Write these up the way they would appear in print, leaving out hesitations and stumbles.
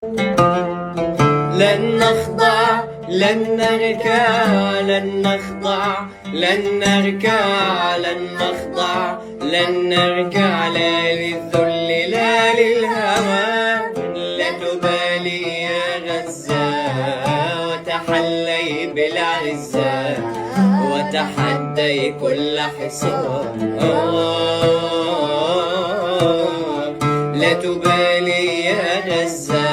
لن نخضع لن نركع لن نخضع لن نركع لن نخضع لن نركع لا للذل لا للهوى لا تبالي يا غزة وتحلي بالعزة وتحدي كل حصار لا تبالي يا غزة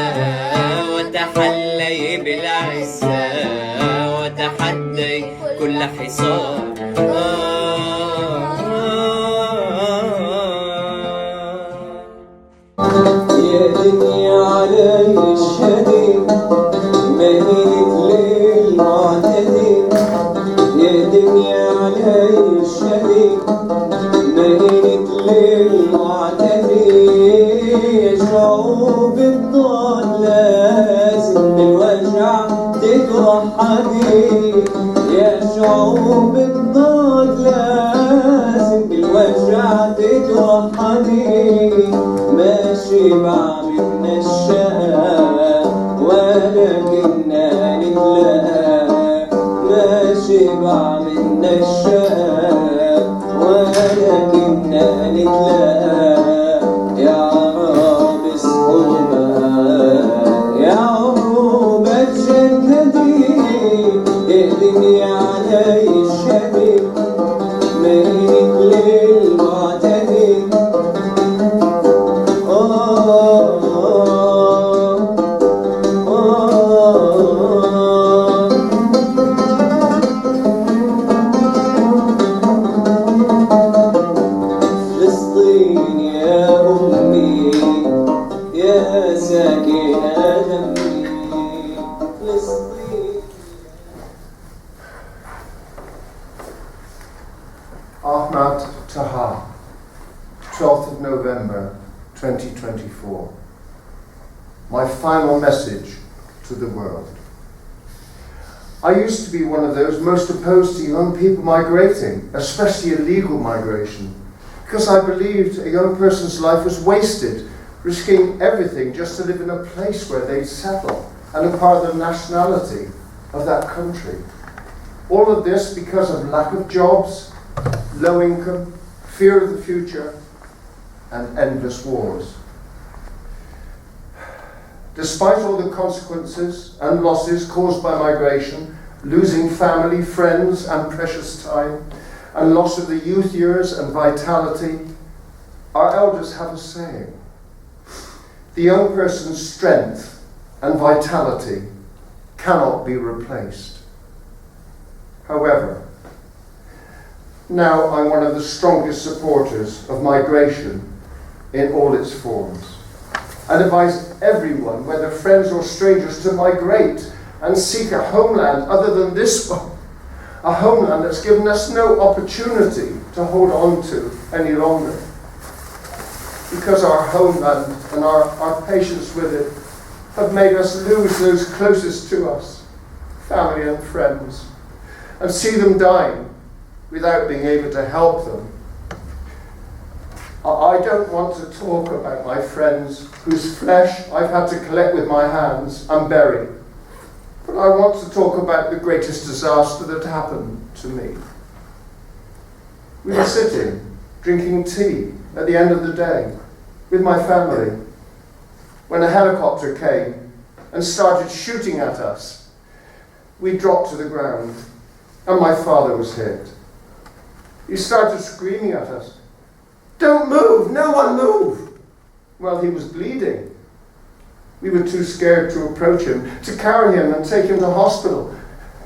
وتحلي بالعزة وتحدي كل حصار يا دنيا علي الشديد مهلك للمعتدين يا دنيا علي الشديد مهلك للمعتدين شعوب الضال لازم بالوجع تتوحدي يا شعوب الضال لازم بالوجع تتوحدي ماشي بعملنا الشقاء ولكننا نتلاقى ماشي بعملنا الشقاء ولكننا نتلاقى يا رب اصحبها يا عروبة جددي اهدني علي الشبيب مهلك للمعتدين فلسطين يا أمي يا ساكنة دمي فلسطين. Ahmad Taha, 12th of November 2024. My final message to the world. I used to be one of those most opposed to young people migrating, especially illegal migration, because I believed a young person's life was wasted, risking everything just to live in a place where they'd settle and acquire the nationality of that country. All of this because of lack of jobs, low income, fear of the future, and endless wars. Despite all the consequences and losses caused by migration, losing family, friends, and precious time, and loss of the youth years and vitality, our elders have a saying: the young person's strength and vitality cannot be replaced. However, now I'm one of the strongest supporters of migration in all its forms, and advise everyone, whether friends or strangers, to migrate and seek a homeland other than this one, a homeland that's given us no opportunity to hold on to any longer, because our homeland and our patience with it have made us lose those closest to us, family and friends, and see them dying without being able to help them. I don't want to talk about my friends whose flesh I've had to collect with my hands and bury, but I want to talk about the greatest disaster that happened to me. We were sitting, drinking tea at the end of the day with my family when a helicopter came and started shooting at us. We dropped to the ground and my father was hit. He started screaming at us, "Don't move, no one move!" Well, he was bleeding. We were too scared to approach him, to carry him and take him to hospital,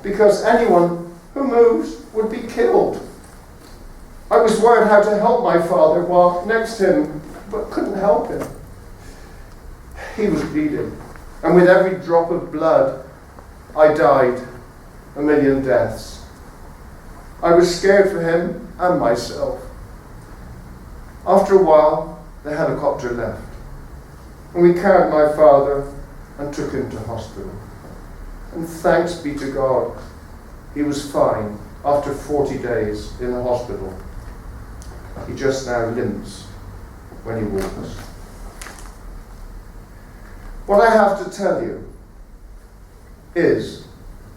because anyone who moves would be killed. I was worried how to help my father while next to him, but couldn't help him. He was bleeding, and with every drop of blood, I died a million deaths. I was scared for him and myself. After a while, the helicopter left, and we carried my father and took him to hospital. And thanks be to God, he was fine after 40 days in the hospital. He just now limps when he walks. What I have to tell you is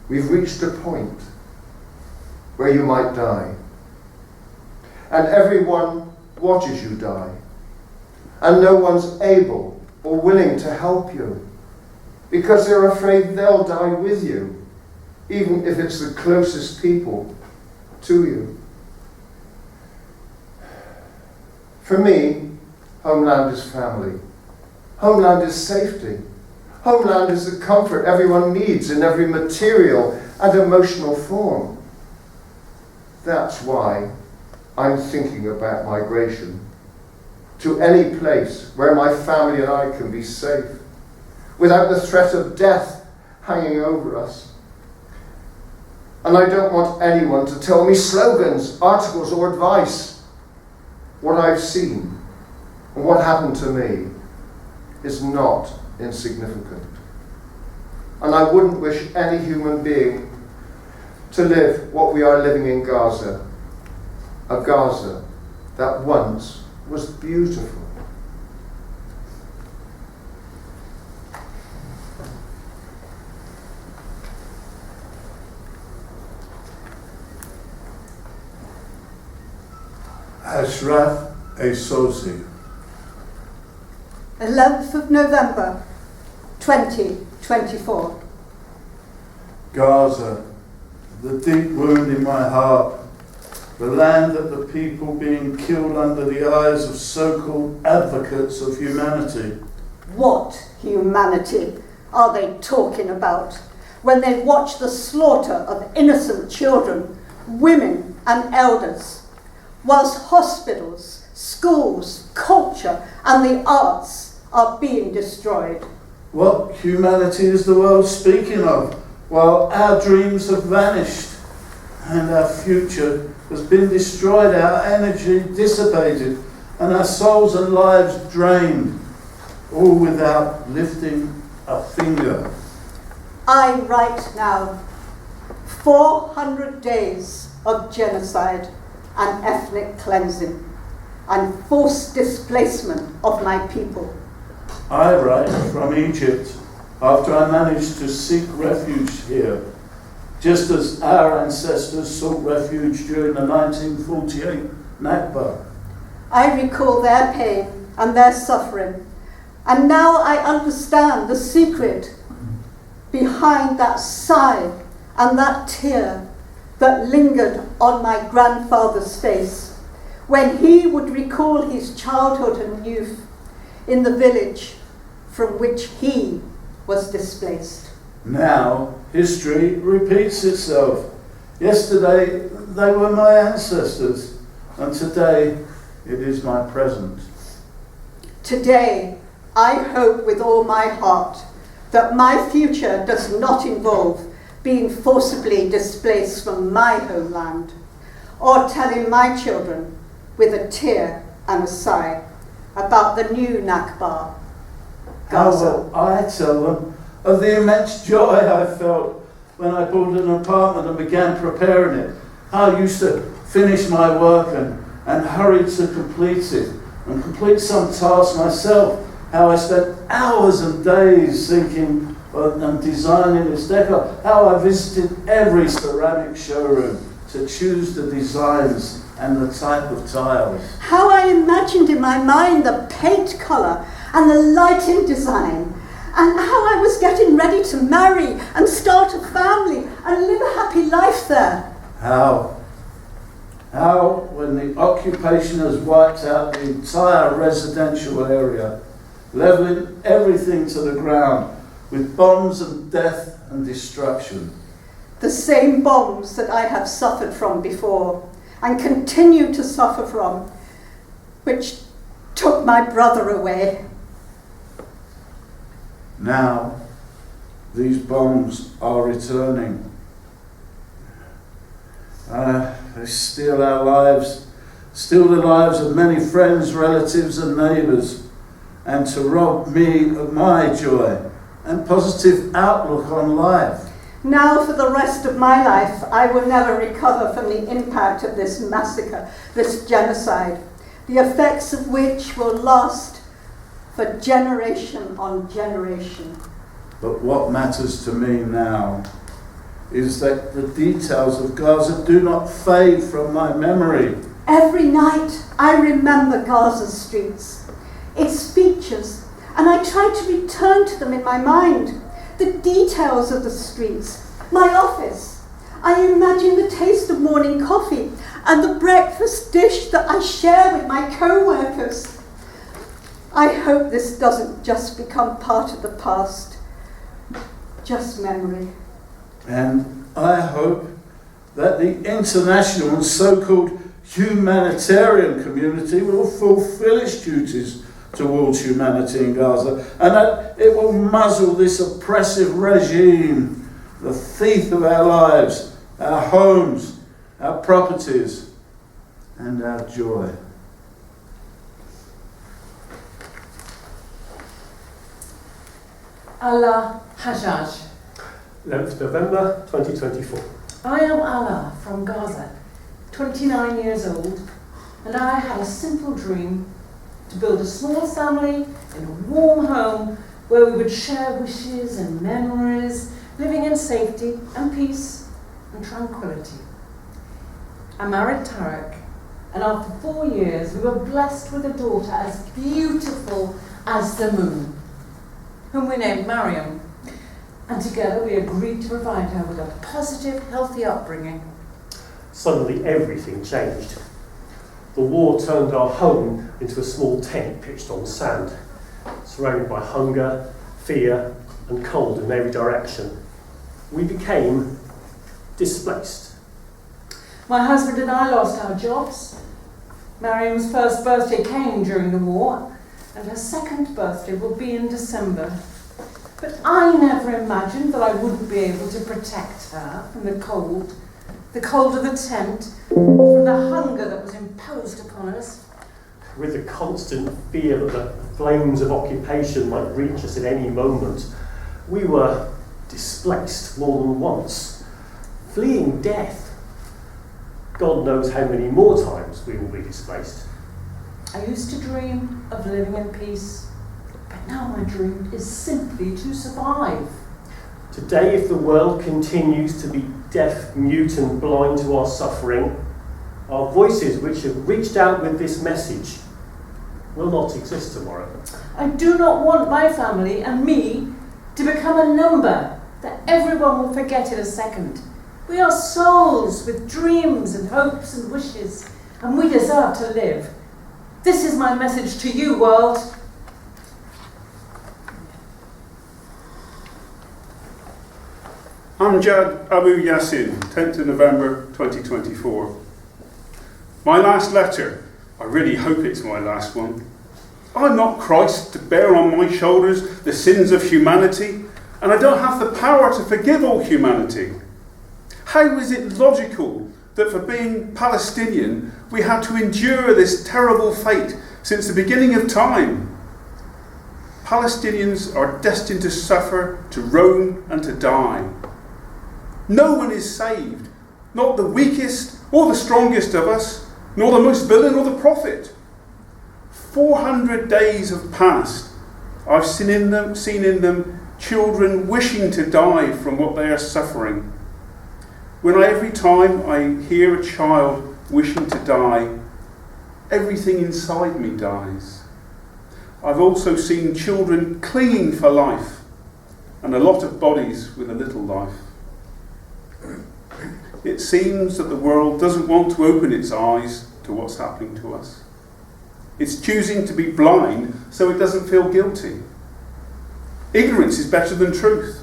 we've reached a point where you might die. And everyone watches you die. And no one's able or willing to help you because they're afraid they'll die with you, even if it's the closest people to you. For me, homeland is family. Homeland is safety. Homeland is the comfort everyone needs in every material and emotional form. That's why I'm thinking about migration to any place where my family and I can be safe, without the threat of death hanging over us. And I don't want anyone to tell me slogans, articles, or advice. What I've seen and what happened to me is not insignificant. And I wouldn't wish any human being to live what we are living in Gaza, a Gaza that once was beautiful. Ashraf Esosi. 11th of November 2024. Gaza, the deep wound in my heart, the land of the people being killed under the eyes of so-called advocates of humanity. What humanity are they talking about when they watch the slaughter of innocent children, women and elders, whilst hospitals, schools, culture and the arts are being destroyed? What humanity is the world speaking of, while our dreams have vanished and our future has been destroyed, our energy dissipated, and our souls and lives drained, all without lifting a finger? I write now 400 days of genocide and ethnic cleansing and forced displacement of my people. I write from Egypt after I managed to seek refuge here, just as our ancestors sought refuge during the 1948 Nakba. I recall their pain and their suffering, and now I understand the secret behind that sigh and that tear that lingered on my grandfather's face when he would recall his childhood and youth in the village from which he was displaced. Now, history repeats itself. Yesterday, they were my ancestors, and today, it is my present. Today, I hope with all my heart that my future does not involve being forcibly displaced from my homeland, or telling my children with a tear and a sigh about the new Nakba, How Gaza. will I tell them of the immense joy I felt when I bought an apartment and began preparing it? How I used to finish my work and hurry to complete it and complete some task myself. How I spent hours and days thinking and designing its decor. How I visited every ceramic showroom to choose the designs and the type of tiles. How I imagined in my mind the paint colour and the lighting design, and how I was getting ready to marry and start a family and live a happy life there. How, when the occupation has wiped out the entire residential area, levelling everything to the ground with bombs and death and destruction. The same bombs that I have suffered from before and continue to suffer from, which took my brother away. Now, these bombs are returning. They steal our lives, steal the lives of many friends, relatives and neighbours, and to rob me of my joy and positive outlook on life. Now for the rest of my life, I will never recover from the impact of this massacre, this genocide, the effects of which will last for generation on generation. But what matters to me now is that the details of Gaza do not fade from my memory. Every night I remember Gaza's streets, its features, and I try to return to them in my mind. The details of the streets, my office. I imagine the taste of morning coffee and the breakfast dish that I share with my co-workers. I hope this doesn't just become part of the past, just memory. And I hope that the international and so-called humanitarian community will fulfill its duties towards humanity in Gaza, and that it will muzzle this oppressive regime, the thief of our lives, our homes, our properties, and our joy. Allah Hajjaj. 11th November 2024. I am Allah from Gaza, 29 years old, and I had a simple dream to build a small family in a warm home where we would share wishes and memories, living in safety and peace and tranquility. I married Tarek, and after 4 years we were blessed with a daughter as beautiful as the moon, whom we named Mariam, and together we agreed to provide her with a positive, healthy upbringing. Suddenly everything changed. The war turned our home into a small tent pitched on sand, surrounded by hunger, fear and cold in every direction. We became displaced. My husband and I lost our jobs. Mariam's first birthday came during the war, and her second birthday will be in December. But I never imagined that I wouldn't be able to protect her from the cold of the tent, from the hunger that was imposed upon us. With the constant fear that the flames of occupation might reach us at any moment, we were displaced more than once, fleeing death. God knows how many more times we will be displaced. I used to dream of living in peace, but now my dream is simply to survive. Today, if the world continues to be deaf, mute and blind to our suffering, our voices which have reached out with this message will not exist tomorrow. I do not want my family and me to become a number that everyone will forget in a second. We are souls with dreams and hopes and wishes, and we deserve to live. This is my message to you, world. Amjad Abu Yassin, 10th of November 2024. My last letter. I really hope it's my last one. I'm not Christ to bear on my shoulders the sins of humanity, and I don't have the power to forgive all humanity. How is it logical that for being Palestinian we had to endure this terrible fate since the beginning of time? Palestinians are destined to suffer, to roam and to die. No one is saved, not the weakest or the strongest of us, nor the most villain or the prophet. 400 days have passed. I've seen in them children wishing to die from what they are suffering. Every time I hear a child wishing to die, everything inside me dies. I've also seen children clinging for life, and a lot of bodies with a little life. It seems that the world doesn't want to open its eyes to what's happening to us. It's choosing to be blind so it doesn't feel guilty. Ignorance is better than truth.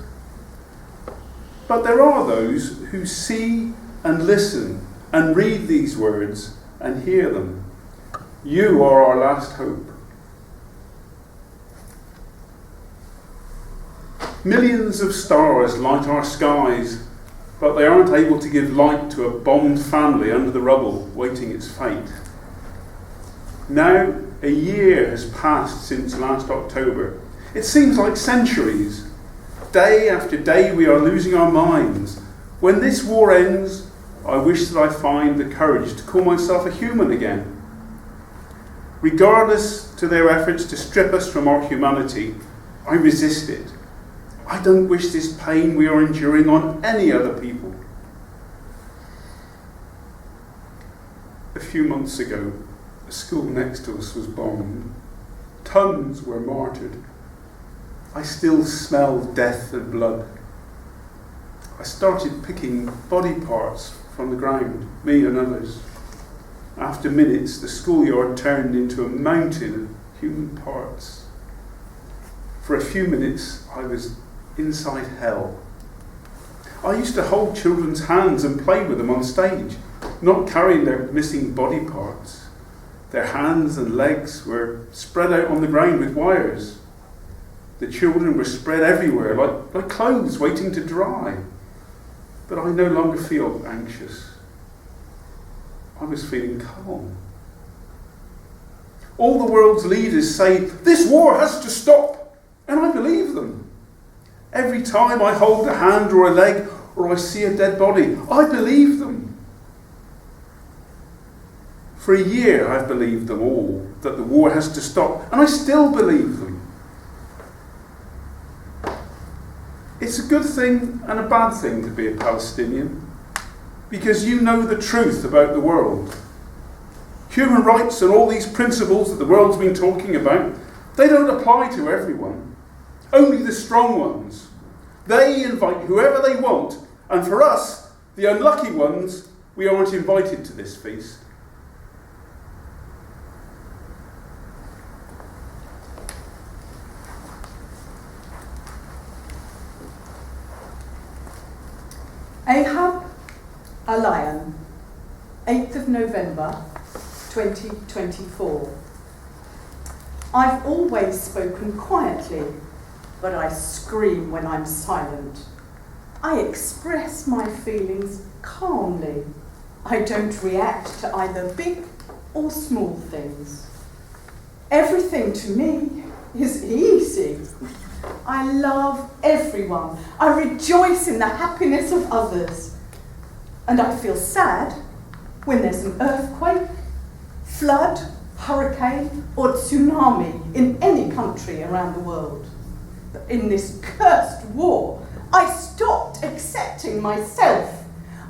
But there are those who see and listen and read these words and hear them. You are our last hope. Millions of stars light our skies, but they aren't able to give light to a bombed family under the rubble, waiting its fate. Now, a year has passed since last October. It seems like centuries. Day after day we are losing our minds. When this war ends, I wish that I find the courage to call myself a human again. Regardless to their efforts to strip us from our humanity, I resist it. I don't wish this pain we are enduring on any other people. A few months ago, the school next to us was bombed. Tons were martyred. I still smell death and blood. I started picking body parts from the ground, me and others. After minutes, the schoolyard turned into a mountain of human parts. For a few minutes, I was inside hell. I used to hold children's hands and play with them on stage, not carrying their missing body parts. Their hands and legs were spread out on the ground with wires. The children were spread everywhere, like clothes waiting to dry. But I no longer feel anxious. I was feeling calm. All the world's leaders say, this war has to stop, and I believe them. Every time I hold a hand or a leg, or I see a dead body, I believe them. For a year I've believed them all, that the war has to stop, and I still believe them. It's a good thing and a bad thing to be a Palestinian, because you know the truth about the world. Human rights and all these principles that the world's been talking about, they don't apply to everyone. Only the strong ones. They invite whoever they want, and for us, the unlucky ones, we aren't invited to this feast. Ahab, a lion, 8th of November, 2024. I've always spoken quietly, but I scream when I'm silent. I express my feelings calmly. I don't react to either big or small things. Everything to me is easy. I love everyone. I rejoice in the happiness of others. And I feel sad when there's an earthquake, flood, hurricane, or tsunami in any country around the world. But in this cursed war, I stopped accepting myself.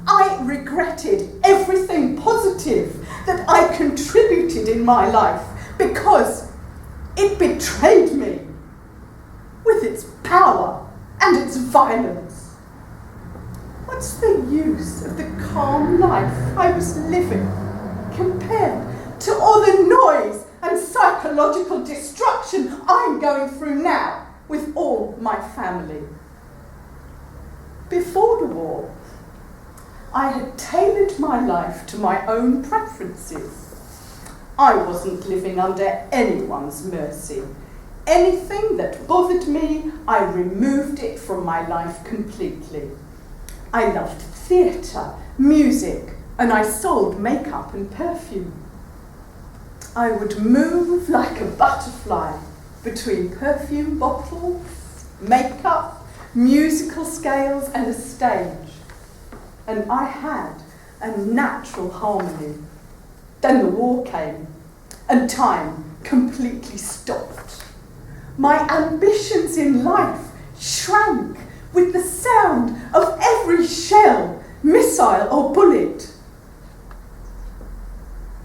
I regretted everything positive that I contributed in my life because it betrayed me with its power and its violence. What's the use of the calm life I was living compared to all the noise and psychological destruction I'm going through now with all my family? Before the war, I had tailored my life to my own preferences. I wasn't living under anyone's mercy. Anything that bothered me, I removed it from my life completely. I loved theatre, music, and I sold makeup and perfume. I would move like a butterfly between perfume bottles, makeup, musical scales, and a stage. And I had a natural harmony. Then the war came, and time completely stopped. My ambitions in life shrank with the sound of every shell, missile, or bullet.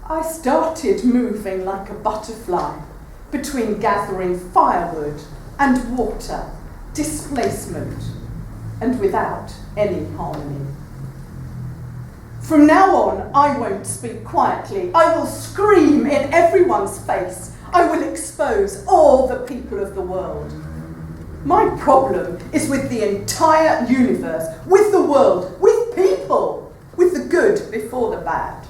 I started moving like a butterfly between gathering firewood and water, displacement, and without any harmony. From now on, I won't speak quietly. I will scream in everyone's face. I will expose all the people of the world. My problem is with the entire universe, with the world, with people, with the good before the bad.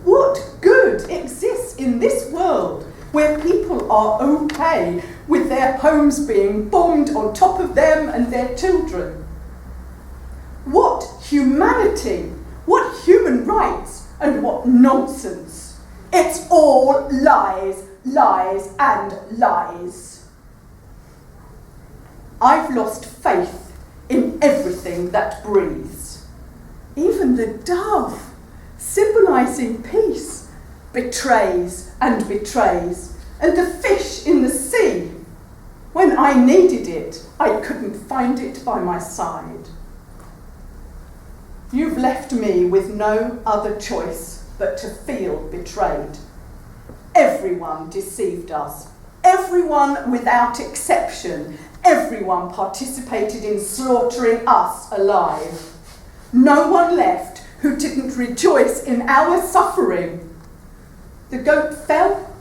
What good exists in this world where people are okay with their homes being bombed on top of them and their children? What humanity? What human rights? And what nonsense? It's all lies, lies, and lies. I've lost faith in everything that breathes. Even the dove, symbolising peace, betrays and betrays, and the fish in the sea. When I needed it, I couldn't find it by my side. You've left me with no other choice but to feel betrayed. Everyone deceived us. Everyone without exception. Everyone participated in slaughtering us alive. No one left who didn't rejoice in our suffering. The goat fell,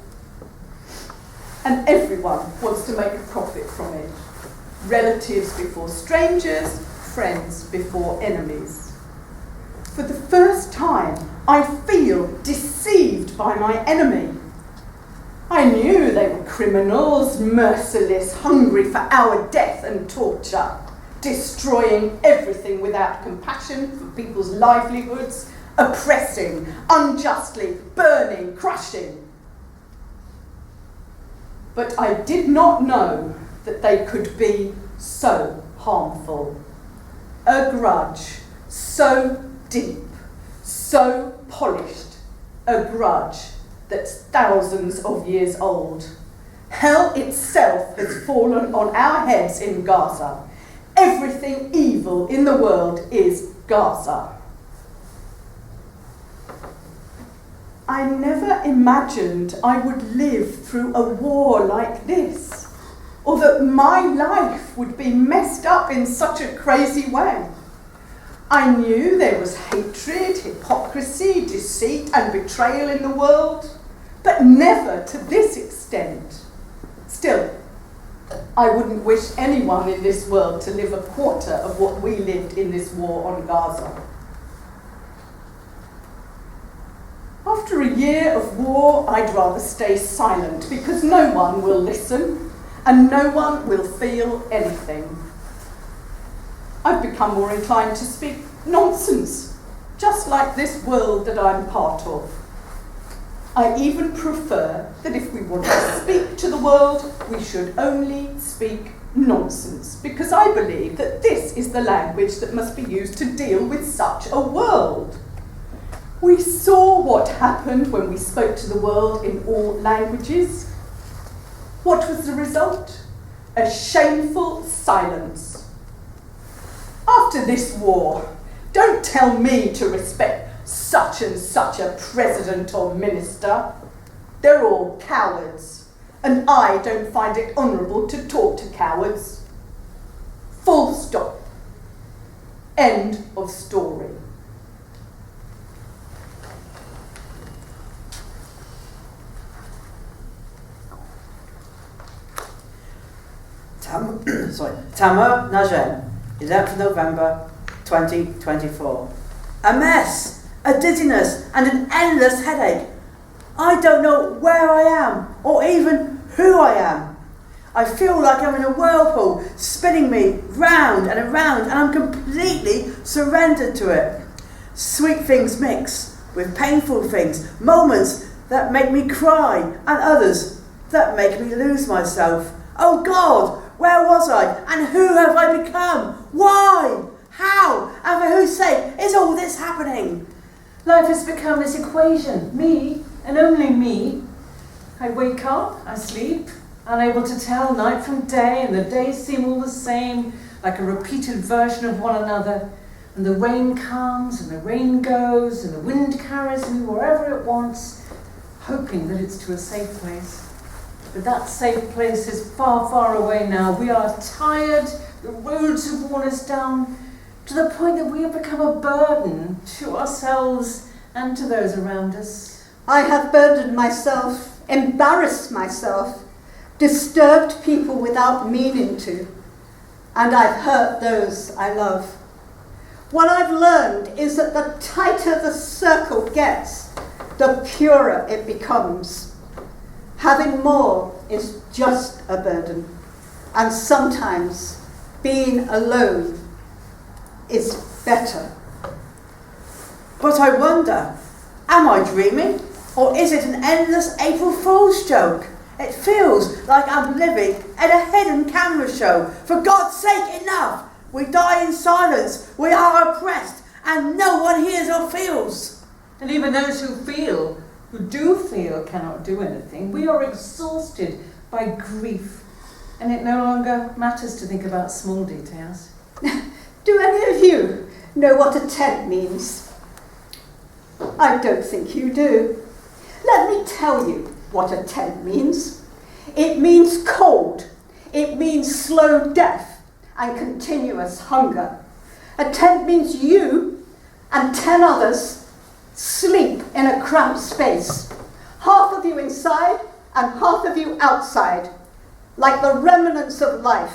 and everyone wants to make a profit from it. Relatives before strangers, friends before enemies. For the first time, I feel deceived by my enemy. I knew they were criminals, merciless, hungry for our death and torture, destroying everything without compassion for people's livelihoods, oppressing, unjustly, burning, crushing. But I did not know that they could be so harmful. A grudge so deep, so polished, a grudge that's thousands of years old. Hell itself has fallen on our heads in Gaza. Everything evil in the world is Gaza. I never imagined I would live through a war like this, or that my life would be messed up in such a crazy way. I knew there was hatred, hypocrisy, deceit and betrayal in the world, but never to this extent. Still, I wouldn't wish anyone in this world to live a quarter of what we lived in this war on Gaza. After a year of war, I'd rather stay silent because no one will listen and no one will feel anything. I've become more inclined to speak nonsense, just like this world that I'm part of. I even prefer that if we want to speak to the world, we should only speak nonsense, because I believe that this is the language that must be used to deal with such a world. We saw what happened when we spoke to the world in all languages. What was the result? A shameful silence. After this war, don't tell me to respect such and such a president or minister. They're all cowards, and I don't find it honourable to talk to cowards. Full stop. End of story. Tamer Najen, 11th November 2024. A mess, a dizziness and an endless headache. I don't know where I am or even who I am. I feel like I'm in a whirlpool spinning me round and around, and I'm completely surrendered to it. Sweet things mix with painful things, moments that make me cry and others that make me lose myself. Oh God, where was I and who have I become? Why? How? And for whose sake is all this happening? Life has become this equation, me and only me. I wake up, I sleep, unable to tell night from day, and the days seem all the same, like a repeated version of one another. And the rain comes and the rain goes and the wind carries me wherever it wants, hoping that it's to a safe place. But that safe place is far, far away now. We are tired, the roads have worn us down, to the point that we have become a burden to ourselves and to those around us. I have burdened myself, embarrassed myself, disturbed people without meaning to, and I've hurt those I love. What I've learned is that the tighter the circle gets, the purer it becomes. Having more is just a burden, and sometimes being alone is better. But I wonder, am I dreaming? Or is it an endless April Fool's joke? It feels like I'm living in a hidden camera show. For God's sake, enough! We die in silence, we are oppressed, and no one hears or feels. And even those who feel who do feel cannot do anything. We are exhausted by grief, and it no longer matters to think about small details. Do any of you know what a tent means? I don't think you do. Let me tell you what a tent means. It means cold. It means slow death and continuous hunger. A tent means you and 10 others sleep in a cramped space. Half of you inside and half of you outside, like the remnants of life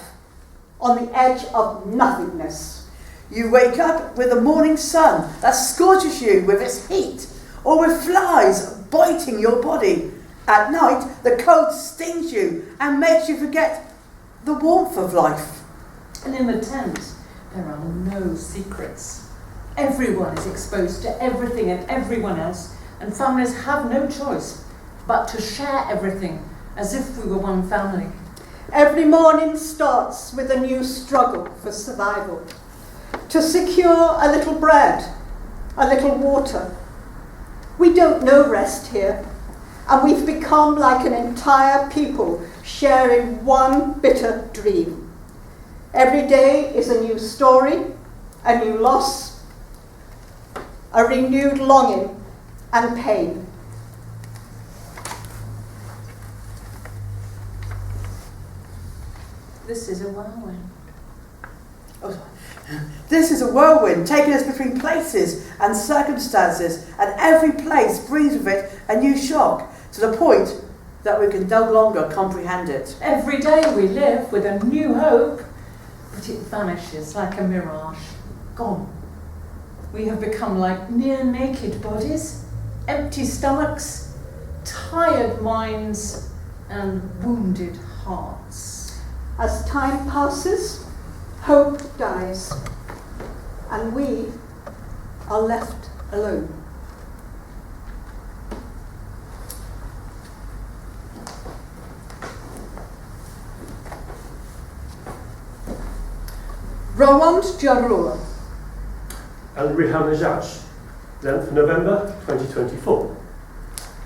on the edge of nothingness. You wake up with the morning sun that scorches you with its heat, or with flies biting your body. At night, the cold stings you and makes you forget the warmth of life. And in the tent, there are no secrets. Everyone is exposed to everything and everyone else, and families have no choice but to share everything as if we were one family. Every morning starts with a new struggle for survival. To secure a little bread, a little water. We don't know rest here, and we've become like an entire people sharing one bitter dream. Every day is a new story, a new loss, a renewed longing and pain. This is a whirlwind. This is a whirlwind, taking us between places and circumstances, and every place brings with it a new shock, to the point that we can no longer comprehend it. Every day we live with a new hope, but it vanishes like a mirage, gone. We have become like near naked bodies, empty stomachs, tired minds, and wounded hearts. As time passes, hope dies, and we are left alone. Roland Jarula. And Rihanna Jash, 10th November 2024.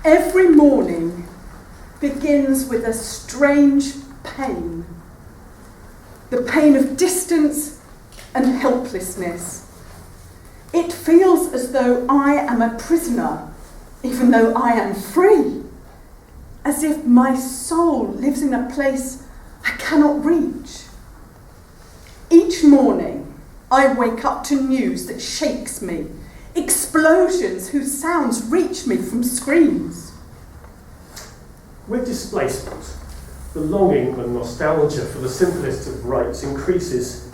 Every morning begins with a strange pain. The pain of distance and helplessness. It feels as though I am a prisoner, even though I am free. As if my soul lives in a place I cannot reach. Each morning, I wake up to news that shakes me, explosions whose sounds reach me from screams. With displacement, the longing and nostalgia for the simplest of rights increases.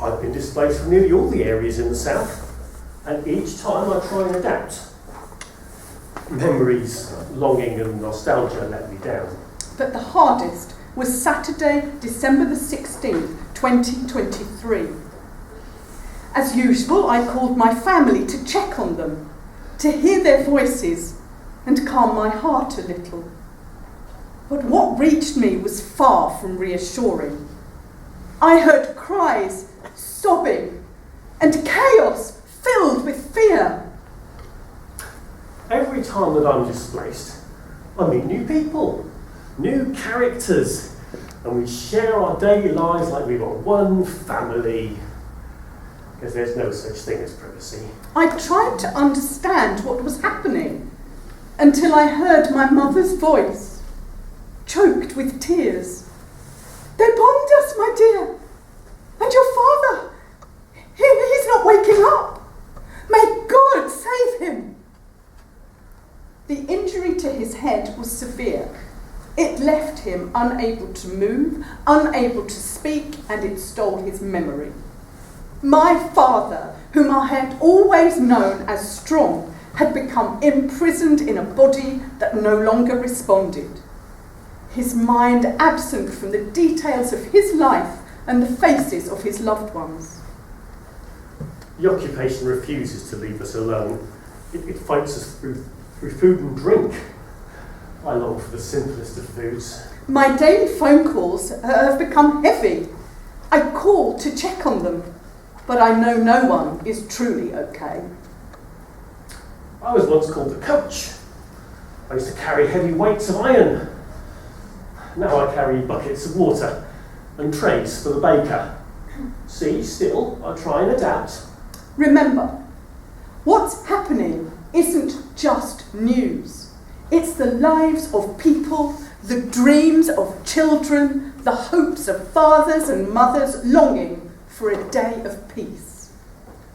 I've been displaced from nearly all the areas in the south, and each time I try and adapt. Memories, longing and nostalgia let me down. But the hardest was Saturday, December the 16th, 2023. As usual, I called my family to check on them, to hear their voices and calm my heart a little. But what reached me was far from reassuring. I heard cries, sobbing, and chaos filled with fear. Every time that I'm displaced, I meet new people, new characters, and we share our daily lives like we've got one family. Because there's no such thing as privacy. I tried to understand what was happening until I heard my mother's voice, choked with tears. They bombed us, my dear. And your father, he's not waking up. May God save him. The injury to his head was severe. It left him unable to move, unable to speak, and it stole his memory. My father, whom I had always known as strong, had become imprisoned in a body that no longer responded. His mind absent from the details of his life and the faces of his loved ones. The occupation refuses to leave us alone. It fights us through food and drink. I long for the simplest of foods. My daily phone calls have become heavy. I call to check on them, but I know no one is truly okay. I was once called the coach. I used to carry heavy weights of iron. Now I carry buckets of water and trays for the baker. See, still, I try and adapt. Remember, what's happening isn't just news. It's the lives of people, the dreams of children, the hopes of fathers and mothers longing for a day of peace.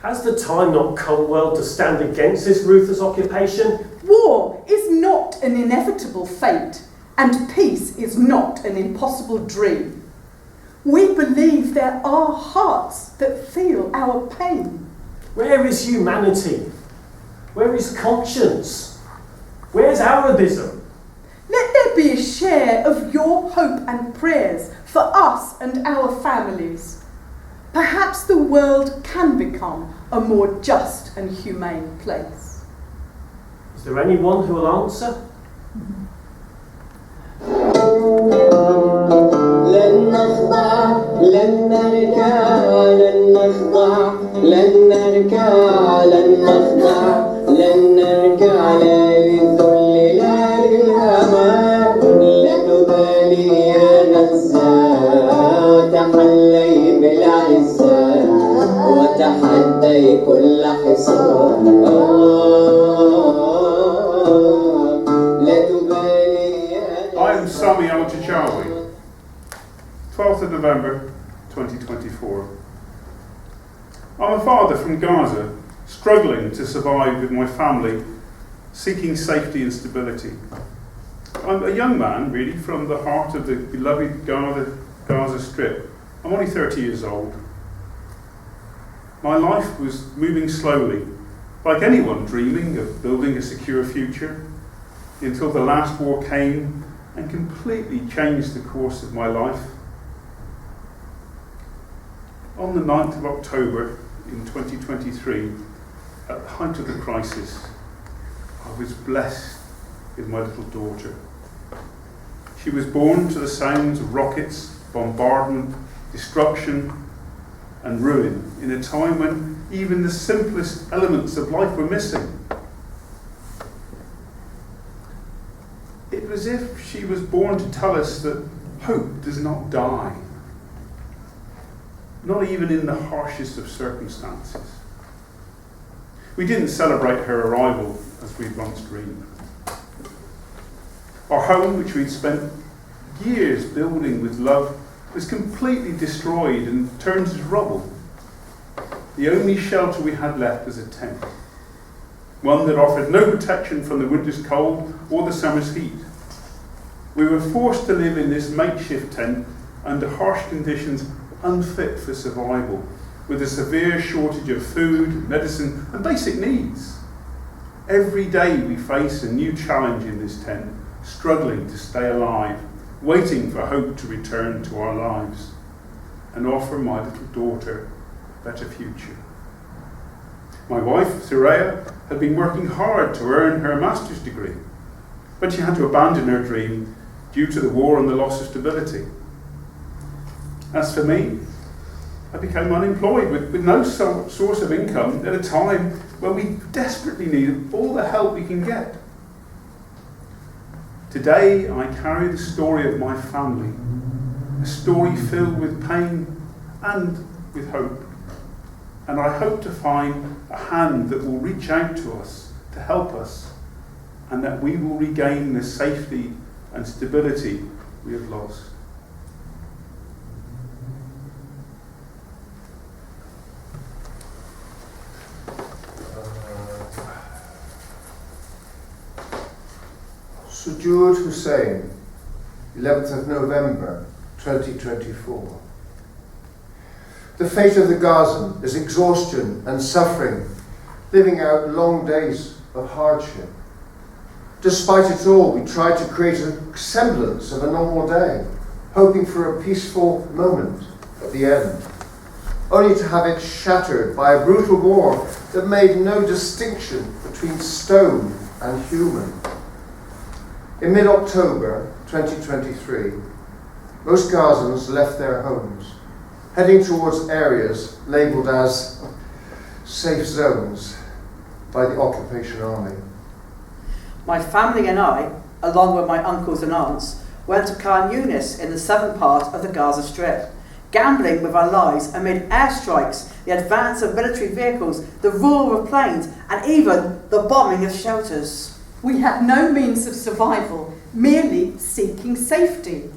Has the time not come well to stand against this ruthless occupation? War is not an inevitable fate, and peace is not an impossible dream. We believe there are hearts that feel our pain. Where is humanity? Where is conscience? Where's Arabism? Let there be a share of your hope and prayers for us and our families. Perhaps the world can become a more just and humane place. Is there anyone who will answer? لن نخضع لن نركع لن نخضع لن نركع لن نخضع لن نركع لا للذل لا للهوى لا تبالي يا غزة وتحلي بالعزة وتحدي كل حصار لا تبالي يا غزة. I am Sami Al-Jachawi, 12th of November 2024. I'm a father from Gaza, struggling to survive with my family, seeking safety and stability. I'm a young man, really, from the heart of the beloved Gaza Strip. I'm only 30 years old. My life was moving slowly, like anyone dreaming of building a secure future, until the last war came and completely changed the course of my life. On the 9th of October in 2023, at the height of the crisis, I was blessed with my little daughter. She was born to the sounds of rockets, bombardment, destruction and ruin in a time when even the simplest elements of life were missing. It was as if she was born to tell us that hope does not die, not even in the harshest of circumstances. We didn't celebrate her arrival as we'd once dreamed. Our home, which we'd spent years building with love, was completely destroyed and turned to rubble. The only shelter we had left was a tent, one that offered no protection from the winter's cold or the summer's heat. We were forced to live in this makeshift tent under harsh conditions unfit for survival, with a severe shortage of food, medicine and basic needs. Every day we face a new challenge in this tent, struggling to stay alive, waiting for hope to return to our lives and offer my little daughter a better future. My wife, Soraya, had been working hard to earn her master's degree, but she had to abandon her dream due to the war and the loss of stability. As for me, I became unemployed with no source of income at a time when we desperately needed all the help we can get. Today I carry the story of my family, a story filled with pain and with hope. And I hope to find a hand that will reach out to us to help us, and that we will regain the safety and stability we have lost. Sujud Hussein, 11th of November 2024. The fate of the Gazan is exhaustion and suffering, living out long days of hardship. Despite it all, we try to create a semblance of a normal day, hoping for a peaceful moment at the end, only to have it shattered by a brutal war that made no distinction between stone and human. In mid-October 2023, most Gazans left their homes, heading towards areas labelled as safe zones by the occupation army. My family and I, along with my uncles and aunts, went to Khan Yunis in the southern part of the Gaza Strip, gambling with our lives amid airstrikes, the advance of military vehicles, the roar of planes, and even the bombing of shelters. We had no means of survival, merely seeking safety.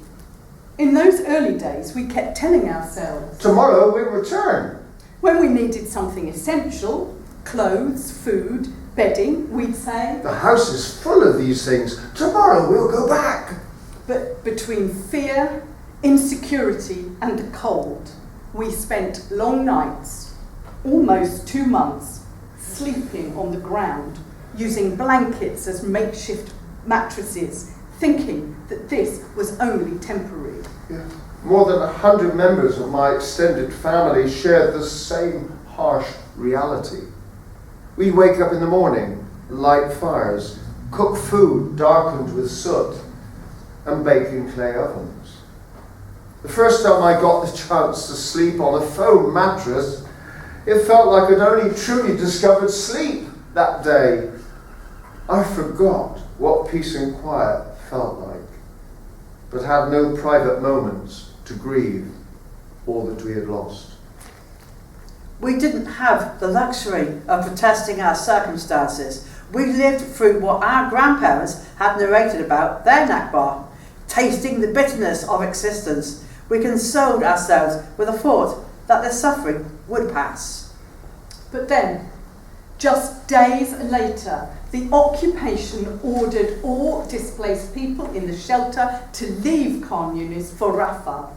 In those early days, we kept telling ourselves, Tomorrow we'll return. when we needed something essential, clothes, food, bedding, we'd say, The house is full of these things. Tomorrow we'll go back. but between fear, insecurity, and the cold, we spent long nights, almost 2 months, sleeping on the ground, using blankets as makeshift mattresses, thinking that this was only temporary. Yeah. More than 100 members of my extended family shared the same harsh reality. We'd wake up in the morning, light fires, cook food darkened with soot, and bake in clay ovens. The first time I got the chance to sleep on a foam mattress, it felt like I'd only truly discovered sleep that day. I forgot what peace and quiet felt like, but had no private moments to grieve all that we had lost. We didn't have the luxury of protesting our circumstances. We lived through what our grandparents had narrated about their Nakba, tasting the bitterness of existence. We consoled ourselves with the thought that the suffering would pass. But then, just days later, the occupation ordered all displaced people in the shelter to leave Khan Yunis for Rafah,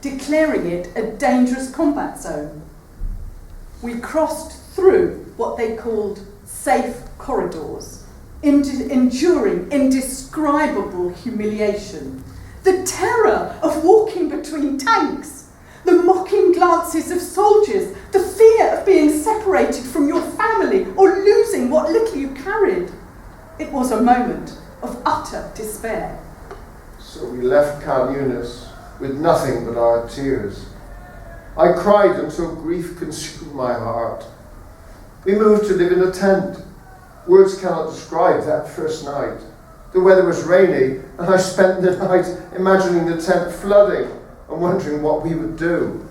declaring it a dangerous combat zone. We crossed through what they called safe corridors, enduring indescribable humiliation, the terror of walking between tanks, the mocking glances of soldiers, the fear of being separated from your family or losing what little you carried. It was a moment of utter despair. So we left Khan Yunis with nothing but our tears. I cried until grief consumed my heart. We moved to live in a tent. Words cannot describe that first night. The weather was rainy, and I spent the night imagining the tent flooding and wondering what we would do.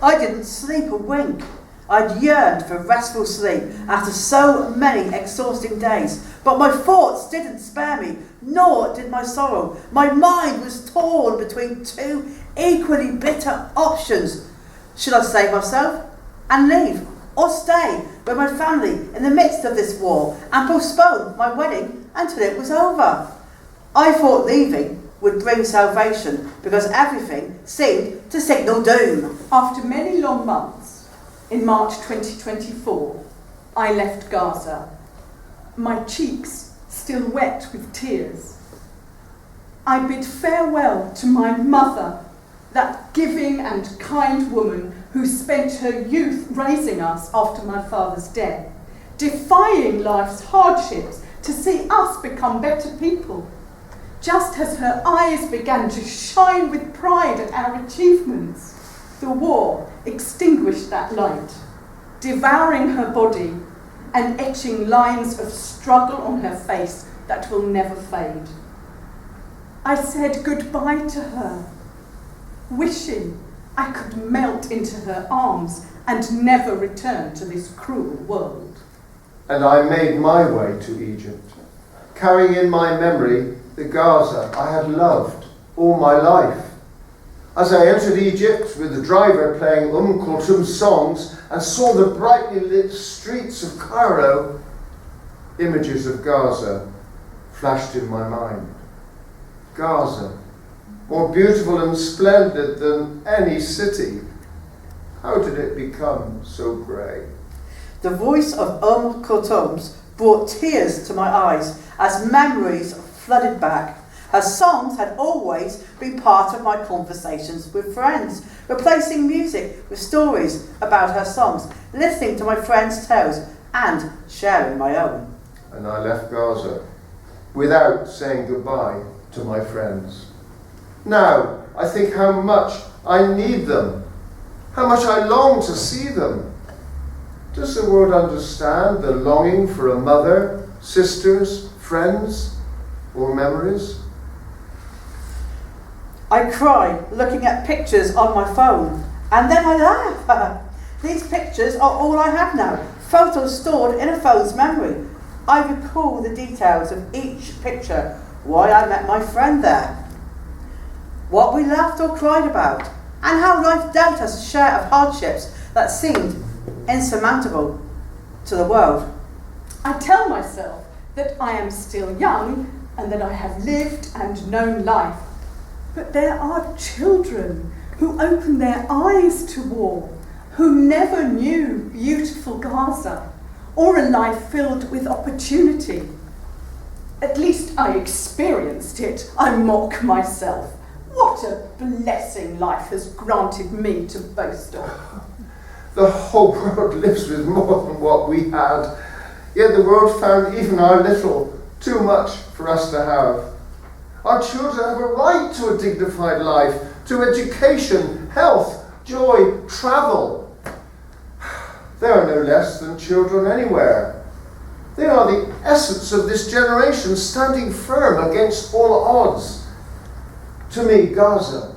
I didn't sleep a wink. I'd yearned for restful sleep after so many exhausting days, but my thoughts didn't spare me, nor did my sorrow. My mind was torn between two equally bitter options. Should I save myself and leave, or stay with my family in the midst of this war and postpone my wedding until it was over? I thought leaving would bring salvation because everything seemed to signal doom. After many long months, in March 2024, I left Gaza, my cheeks still wet with tears. I bid farewell to my mother, that giving and kind woman who spent her youth raising us after my father's death, defying life's hardships to see us become better people. Just as her eyes began to shine with pride at our achievements, the war extinguished that light, devouring her body and etching lines of struggle on her face that will never fade. I said goodbye to her, wishing I could melt into her arms and never return to this cruel world. And I made my way to Egypt, carrying in my memory the Gaza I had loved all my life. As I entered Egypt with the driver playing Kulthum songs and saw the brightly lit streets of Cairo, images of Gaza flashed in my mind. Gaza, more beautiful and splendid than any city. How did it become so grey? The voice of Kulthum's brought tears to my eyes as memories flooded back. Her songs had always been part of my conversations with friends, replacing music with stories about her songs, listening to my friends' tales and sharing my own. And I left Gaza without saying goodbye to my friends. Now I think how much I need them, how much I long to see them. Does the world understand the longing for a mother, sisters, friends, or memories? I cry looking at pictures on my phone, and then I laugh. These pictures are all I have now, photos stored in a phone's memory. I recall the details of each picture, why I met my friend there, what we laughed or cried about, and how life dealt us a share of hardships that seemed insurmountable to the world. I tell myself that I am still young and that I have lived and known life. But there are children who open their eyes to war, who never knew beautiful Gaza or a life filled with opportunity. At least I experienced it. I mock myself. What a blessing life has granted me to boast of. The whole world lives with more than what we had, yet the world found even our little too much for us to have. Our children have a right to a dignified life, to education, health, joy, travel. They are no less than children anywhere. They are the essence of this generation, standing firm against all odds. To me, Gaza,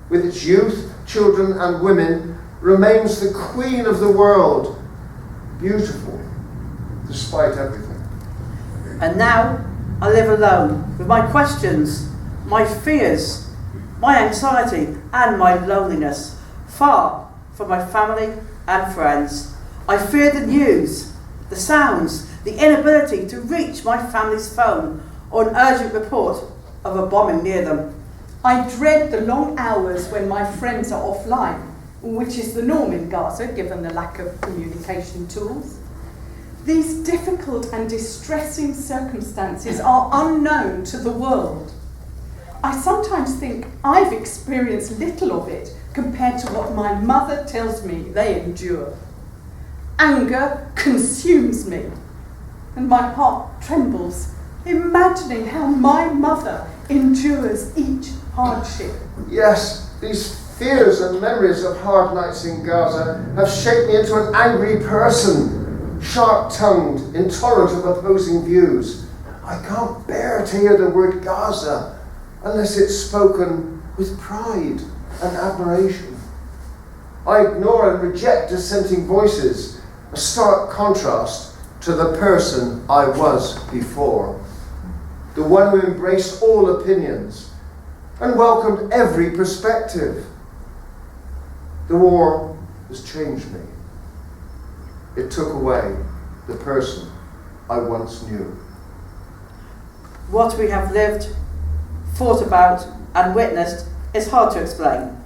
with its youth, children and women, remains the queen of the world, beautiful despite everything. And now I live alone with my questions, my fears, my anxiety and my loneliness, far from my family and friends. I fear the news, the sounds, the inability to reach my family's phone or an urgent report of a bombing near them. I dread the long hours when my friends are offline, which is the norm in Gaza given the lack of communication tools. These difficult and distressing circumstances are unknown to the world. I sometimes think I've experienced little of it compared to what my mother tells me they endure. Anger consumes me, and my heart trembles, imagining how my mother endures each hardship. Yes, these fears and memories of hard nights in Gaza have shaped me into an angry person, sharp-tongued, intolerant of opposing views. I can't bear to hear the word Gaza unless it's spoken with pride and admiration. I ignore and reject dissenting voices, a stark contrast to the person I was before, the one who embraced all opinions and welcomed every perspective. The war has changed me. It took away the person I once knew. What we have lived, thought about and witnessed is hard to explain.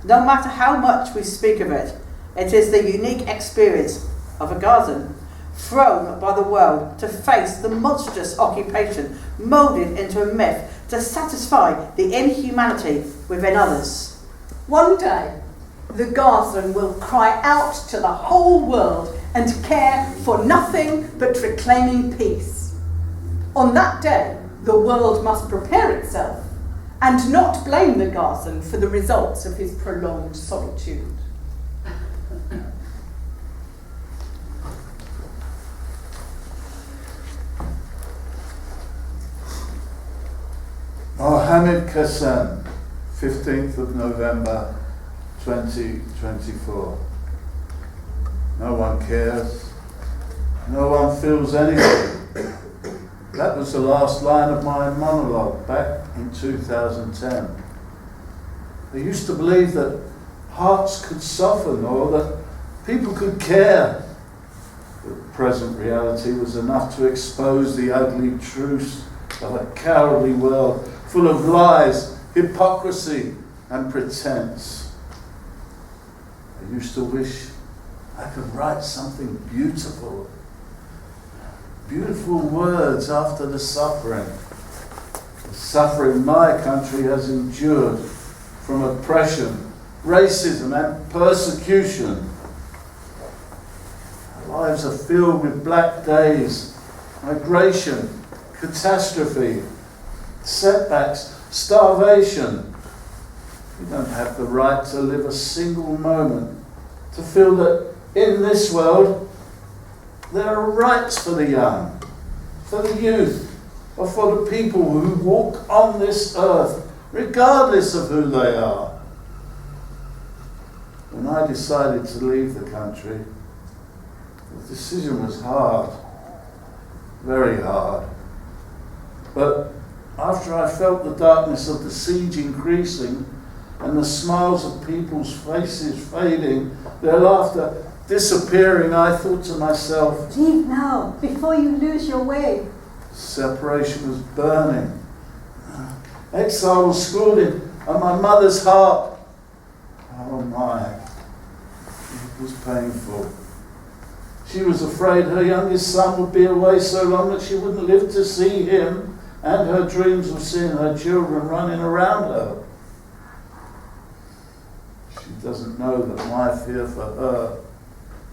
No matter how much we speak of it, it is the unique experience of a Gazan, thrown by the world to face the monstrous occupation, moulded into a myth to satisfy the inhumanity within others. One day, the Gazan will cry out to the whole world and care for nothing but reclaiming peace. On that day, the world must prepare itself and not blame the Gazan for the results of his prolonged solitude. Mohammed Kassan, 15th of November 2024. No one cares. No one feels anything. That was the last line of my monologue back in 2010. I used to believe that hearts could soften or that people could care. But present reality was enough to expose the ugly truths of a cowardly world full of lies, hypocrisy and pretense. I used to wish I could write something beautiful. Beautiful words after the suffering. The suffering my country has endured from oppression, racism and persecution. Our lives are filled with black days, migration, catastrophe, setbacks, starvation. We don't have the right to live a single moment to feel that in this world there are rights for the young, for the youth, are for the people who walk on this earth, regardless of who they are. When I decided to leave the country, the decision was hard, very hard. But after I felt the darkness of the siege increasing and the smiles of people's faces fading, their laughter disappearing, I thought to myself, leave now, before you lose your way. Separation was burning. Exile was scalding on my mother's heart. Oh my, it was painful. She was afraid her youngest son would be away so long that she wouldn't live to see him and her dreams of seeing her children running around her. She doesn't know that my fear for her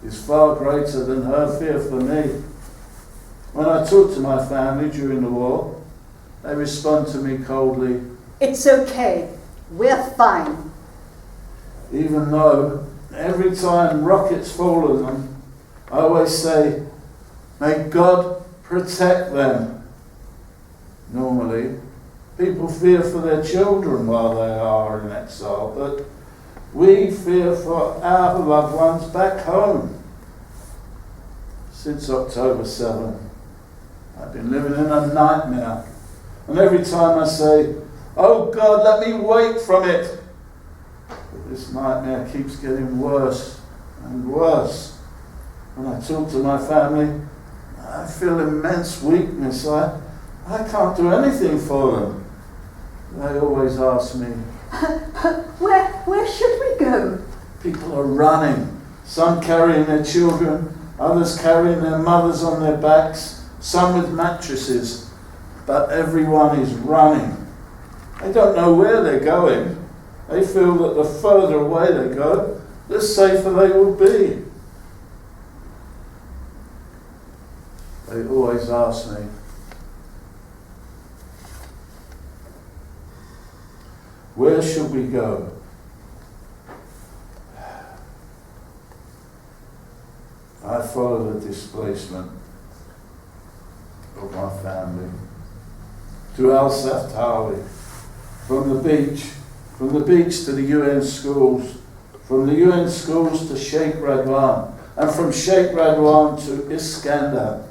is far greater than her fear for me. When I talk to my family during the war, they respond to me coldly. It's okay. We're fine. Even though every time rockets fall on them, I always say, may God protect them. Normally, people fear for their children while they are in exile, but we fear for our loved ones back home. Since October 7, I've been living in a nightmare. And every time I say, oh God, let me wake from it. But this nightmare keeps getting worse and worse. When I talk to my family, I feel immense weakness. I can't do anything for them. They always ask me, Where should we go? people are running. Some carrying their children, others carrying their mothers on their backs, some with mattresses, but everyone is running. They don't know where they're going. They feel that the further away they go, the safer they will be. They always ask me, where should we go? I follow the displacement of my family to Al Saftawi, from the beach to the UN schools, from the UN schools to Sheikh Radwan, and from Sheikh Radwan to Iskandar.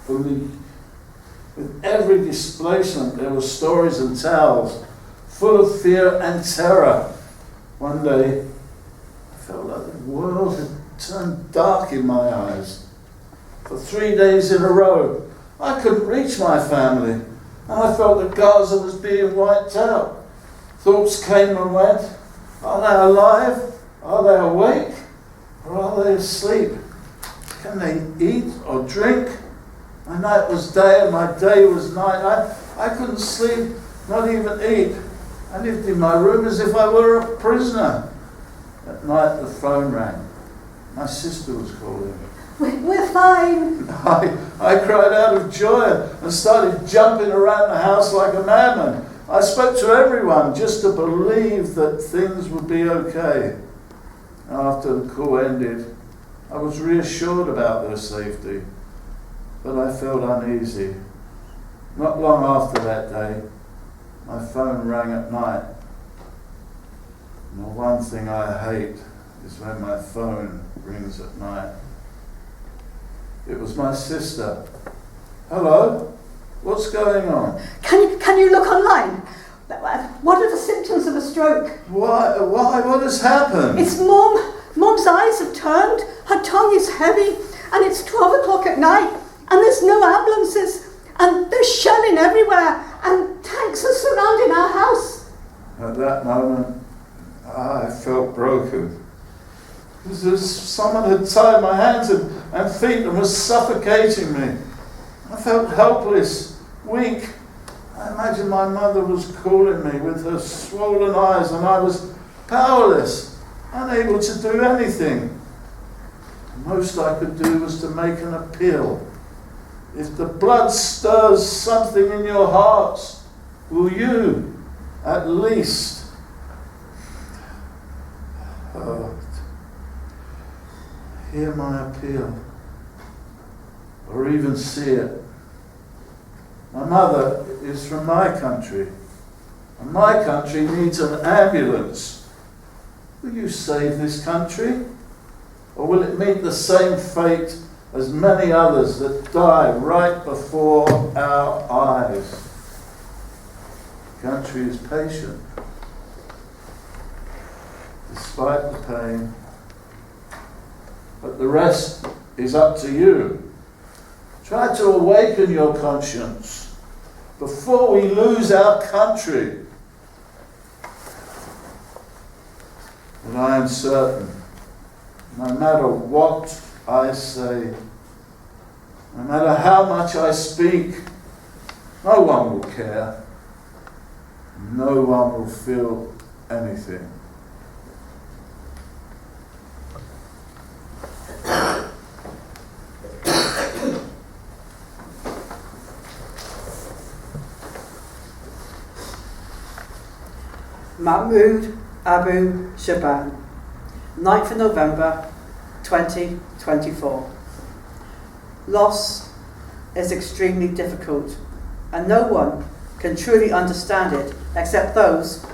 With every displacement, there were stories and tales full of fear and terror. One day, I felt like the world had turned dark in my eyes. For 3 days in a row, I couldn't reach my family, and I felt that Gaza was being wiped out. Thoughts came and went. Are they alive? Are they awake? Or are they asleep? Can they eat or drink? My night was day and my day was night. I couldn't sleep, not even eat. I lived in my room as if I were a prisoner. At night the phone rang. My sister was calling. We're fine. I cried out of joy and started jumping around the house like a madman. I spoke to everyone just to believe that things would be okay. After the call ended, I was reassured about their safety, but I felt uneasy. Not long after that day, my phone rang at night. And the one thing I hate is when my phone rings at night. It was my sister. Hello? What's going on? Can you look online? What are the symptoms of a stroke? Why? What has happened? It's Mom. Mom's eyes have turned, her tongue is heavy, and it's 12 o'clock at night, and there's no ambulances, and there's shelling everywhere, and tanks are surrounding our house. At that moment, I felt broken. It was as if someone had tied my hands and feet and was suffocating me. I felt helpless, weak. I imagined my mother was calling me with her swollen eyes, and I was powerless, unable to do anything. The most I could do was to make an appeal. If the blood stirs something in your hearts, will you, at least, hear my appeal, or even see it? My mother is from my country, and my country needs an ambulance. Will you save this country, or will it meet the same fate as many others that die right before our eyes? The country is patient, despite the pain, but the rest is up to you. Try to awaken your conscience before we lose our country. And I am certain, no matter what I say, no matter how much I speak, no one will care. No one will feel anything. Mahmoud Abu Shaban, 9th of November 2024. Loss is extremely difficult, and no one can truly understand it except those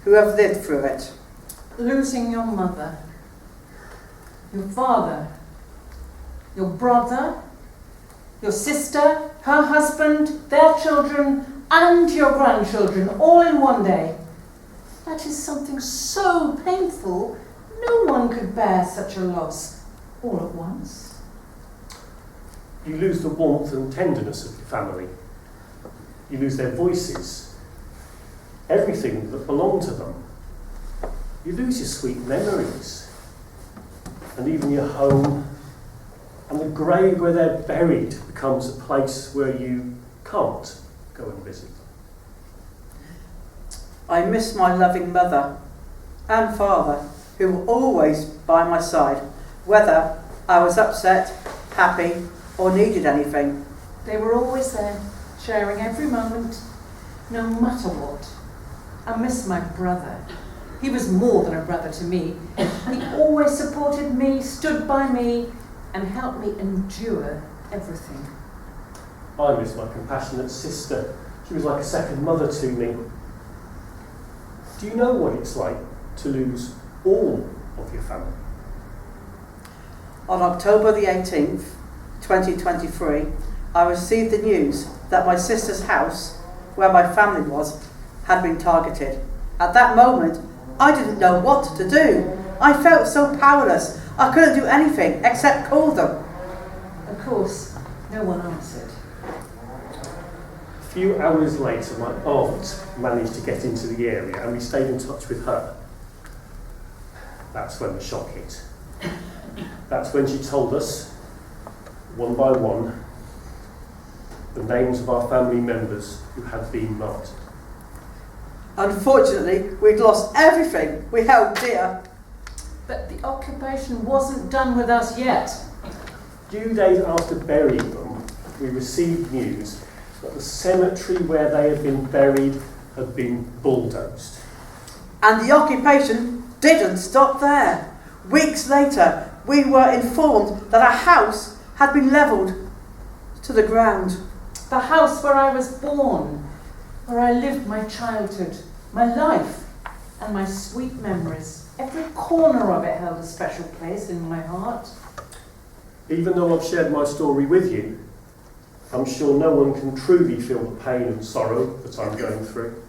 who have lived through it. Losing your mother, your father, your brother, your sister, her husband, their children, and your grandchildren all in one day. That is something so painful, no one could bear such a loss all at once. You lose the warmth and tenderness of your family. You lose their voices, everything that belonged to them. You lose your sweet memories, and even your home, and the grave where they're buried becomes a place where you can't go and visit. I miss my loving mother and father, who were always by my side, whether I was upset, happy, or needed anything. They were always there, sharing every moment, no matter what. I miss my brother. He was more than a brother to me. He always supported me, stood by me, and helped me endure everything. I miss my compassionate sister. She was like a second mother to me. Do you know what it's like to lose all of your family? On October the 18th, 2023, I received the news that my sister's house, where my family was, had been targeted. At that moment, I didn't know what to do. I felt so powerless. I couldn't do anything except call them. Of course, no one answered. A few hours later, my aunt managed to get into the area and we stayed in touch with her. That's when the shock hit. That's when she told us, one by one, the names of our family members who had been martyred. Unfortunately, we'd lost everything we held dear. But the occupation wasn't done with us yet. A few days after burying them, we received news that the cemetery where they had been buried had been bulldozed. And the occupation didn't stop there. Weeks later, we were informed that our house had been levelled to the ground. The house where I was born, where I lived my childhood, my life, and my sweet memories. Every corner of it held a special place in my heart. Even though I've shared my story with you, I'm sure no one can truly feel the pain and sorrow that I'm going through.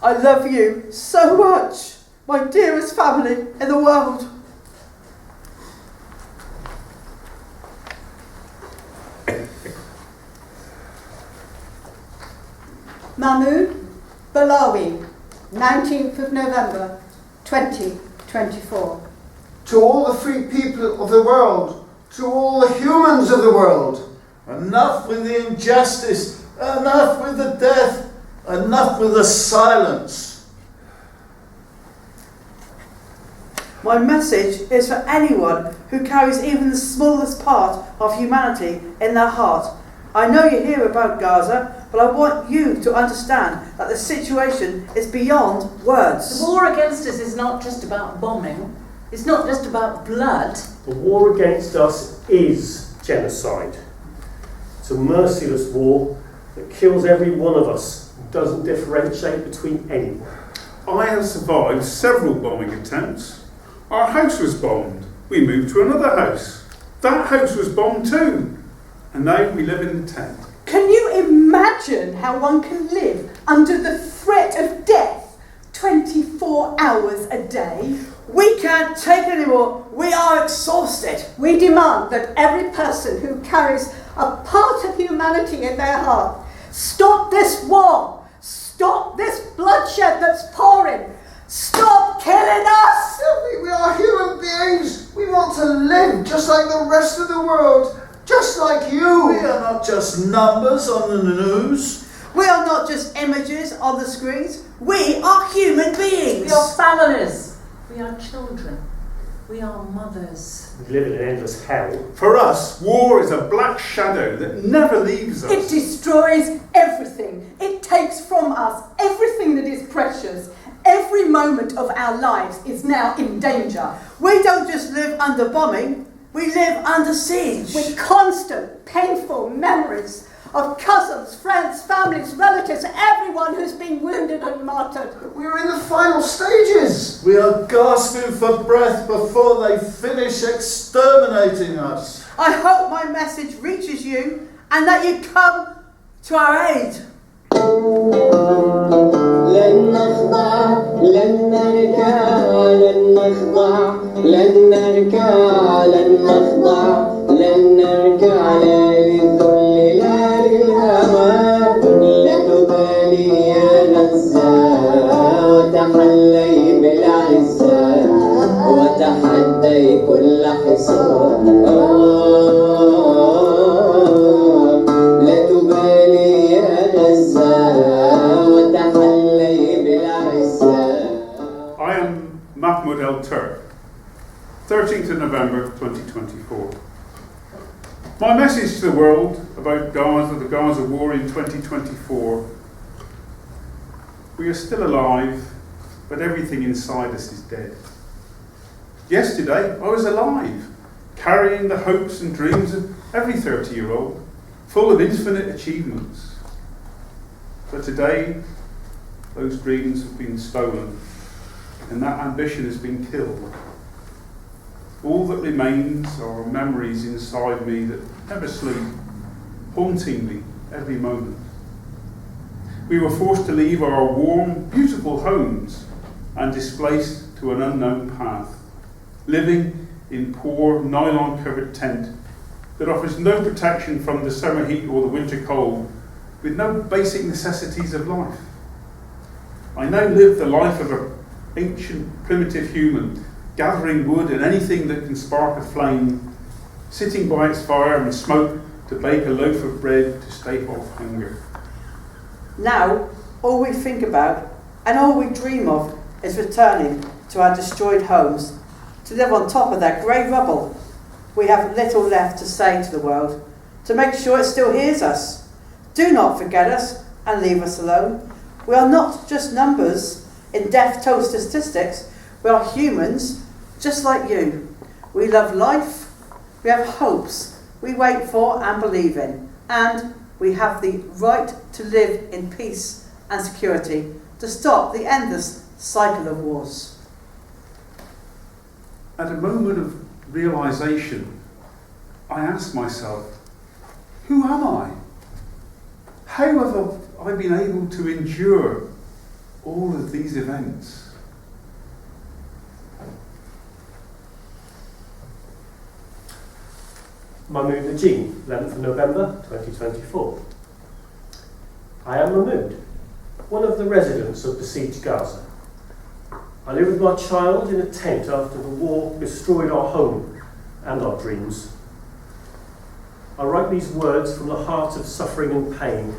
I love you so much, my dearest family in the world. Mahmoud Balawi, 19th of November 2024. To all the free people of the world, to all the humans of the world, Enough with the injustice, enough with the death, enough with the silence. My message is for anyone who carries even the smallest part of humanity in their heart. I know you hear about Gaza, but I want you to understand that the situation is beyond words. The war against us is not just about bombing. It's not just about blood. The war against us is genocide. It's a merciless war that kills every one of us and doesn't differentiate between anyone. I have survived several bombing attempts. Our house was bombed. We moved to another house. That house was bombed too. And now we live in the tent. Can you imagine how one can live under the threat of death 24 hours a day? We can't take it anymore. We are exhausted. We demand that every person who carries a part of humanity in their heart stop this war, stop this bloodshed that's pouring, stop killing us! We are human beings. We want to live just like the rest of the world, just like you. We are not just numbers on the news. We are not just images on the screens. We are human beings. We are families. We are children. We are mothers. We live in an endless hell. For us, war is a black shadow that never leaves us. It destroys everything. It takes from us everything that is precious. Every moment of our lives is now in danger. We don't just live under bombing. We live under siege. With constant, painful memories of cousins, friends, families, relatives, everyone who's been wounded and martyred. We're in the final stages. We are gasping for breath before they finish exterminating us. I hope my message reaches you and that you come to our aid. لن نخضع لن نركع لن نخضع لن نركع لن نخضع لن نركع لا للذل لا للهوى لا تبالي يا غزة وتحلي بالعزة وتحدي كل حصار لا تبالي يا غزة I am Mahmoud El Turk, 13th of November 2024. My message to the world about Gaza, the Gaza war in 2024. We are still alive, but everything inside us is dead. Yesterday, I was alive, carrying the hopes and dreams of every 30-year-old, full of infinite achievements. But today, those dreams have been stolen, and that ambition has been killed. All that remains are memories inside me that never sleep, haunting me every moment. We were forced to leave our warm, beautiful homes and displaced to an unknown path, living in poor, nylon-covered tent that offers no protection from the summer heat or the winter cold, with no basic necessities of life. I now live the life of an ancient, primitive human, gathering wood and anything that can spark a flame, sitting by its fire and smoke to bake a loaf of bread to stave off hunger. Now, all we think about and all we dream of is returning to our destroyed homes, to live on top of that grey rubble. We have little left to say to the world, to make sure it still hears us. Do not forget us and leave us alone. We are not just numbers in death toll statistics. We are humans just like you. We love life, we have hopes we wait for and believe in, and we have the right to live in peace and security, to stop the endless cycle of wars. At a moment of realisation, I asked myself, who am I? How have I been able to endure all of these events? Mahmoud Najim, 11th of November 2024. I am Mahmoud, one of the residents of besieged Gaza. I live with my child in a tent after the war destroyed our home and our dreams. I write these words from the heart of suffering and pain,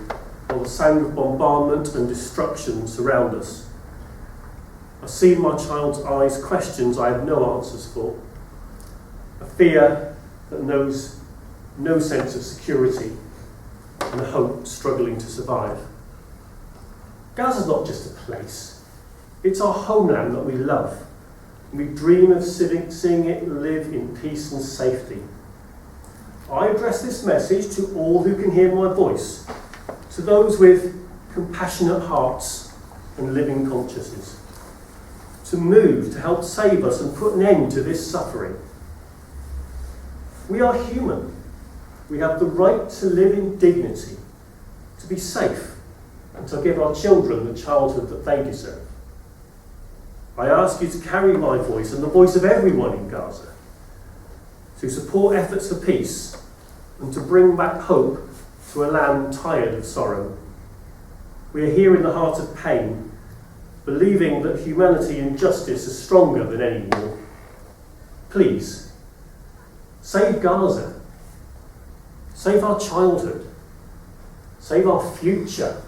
while the sound of bombardment and destruction surround us. I see in my child's eyes questions I have no answers for, a fear that knows no sense of security, and a hope struggling to survive. Gaza's not just a place, it's our homeland that we love, and we dream of seeing it live in peace and safety. I address this message to all who can hear my voice, to those with compassionate hearts and living consciences, to move to help save us and put an end to this suffering. We are human. We have the right to live in dignity, to be safe, and to give our children the childhood that they deserve. I ask you to carry my voice and the voice of everyone in Gaza, to support efforts for peace and to bring back hope to a land tired of sorrow. We are here in the heart of pain, believing that humanity and justice are stronger than any war. Please, save Gaza. Save our childhood. Save our future.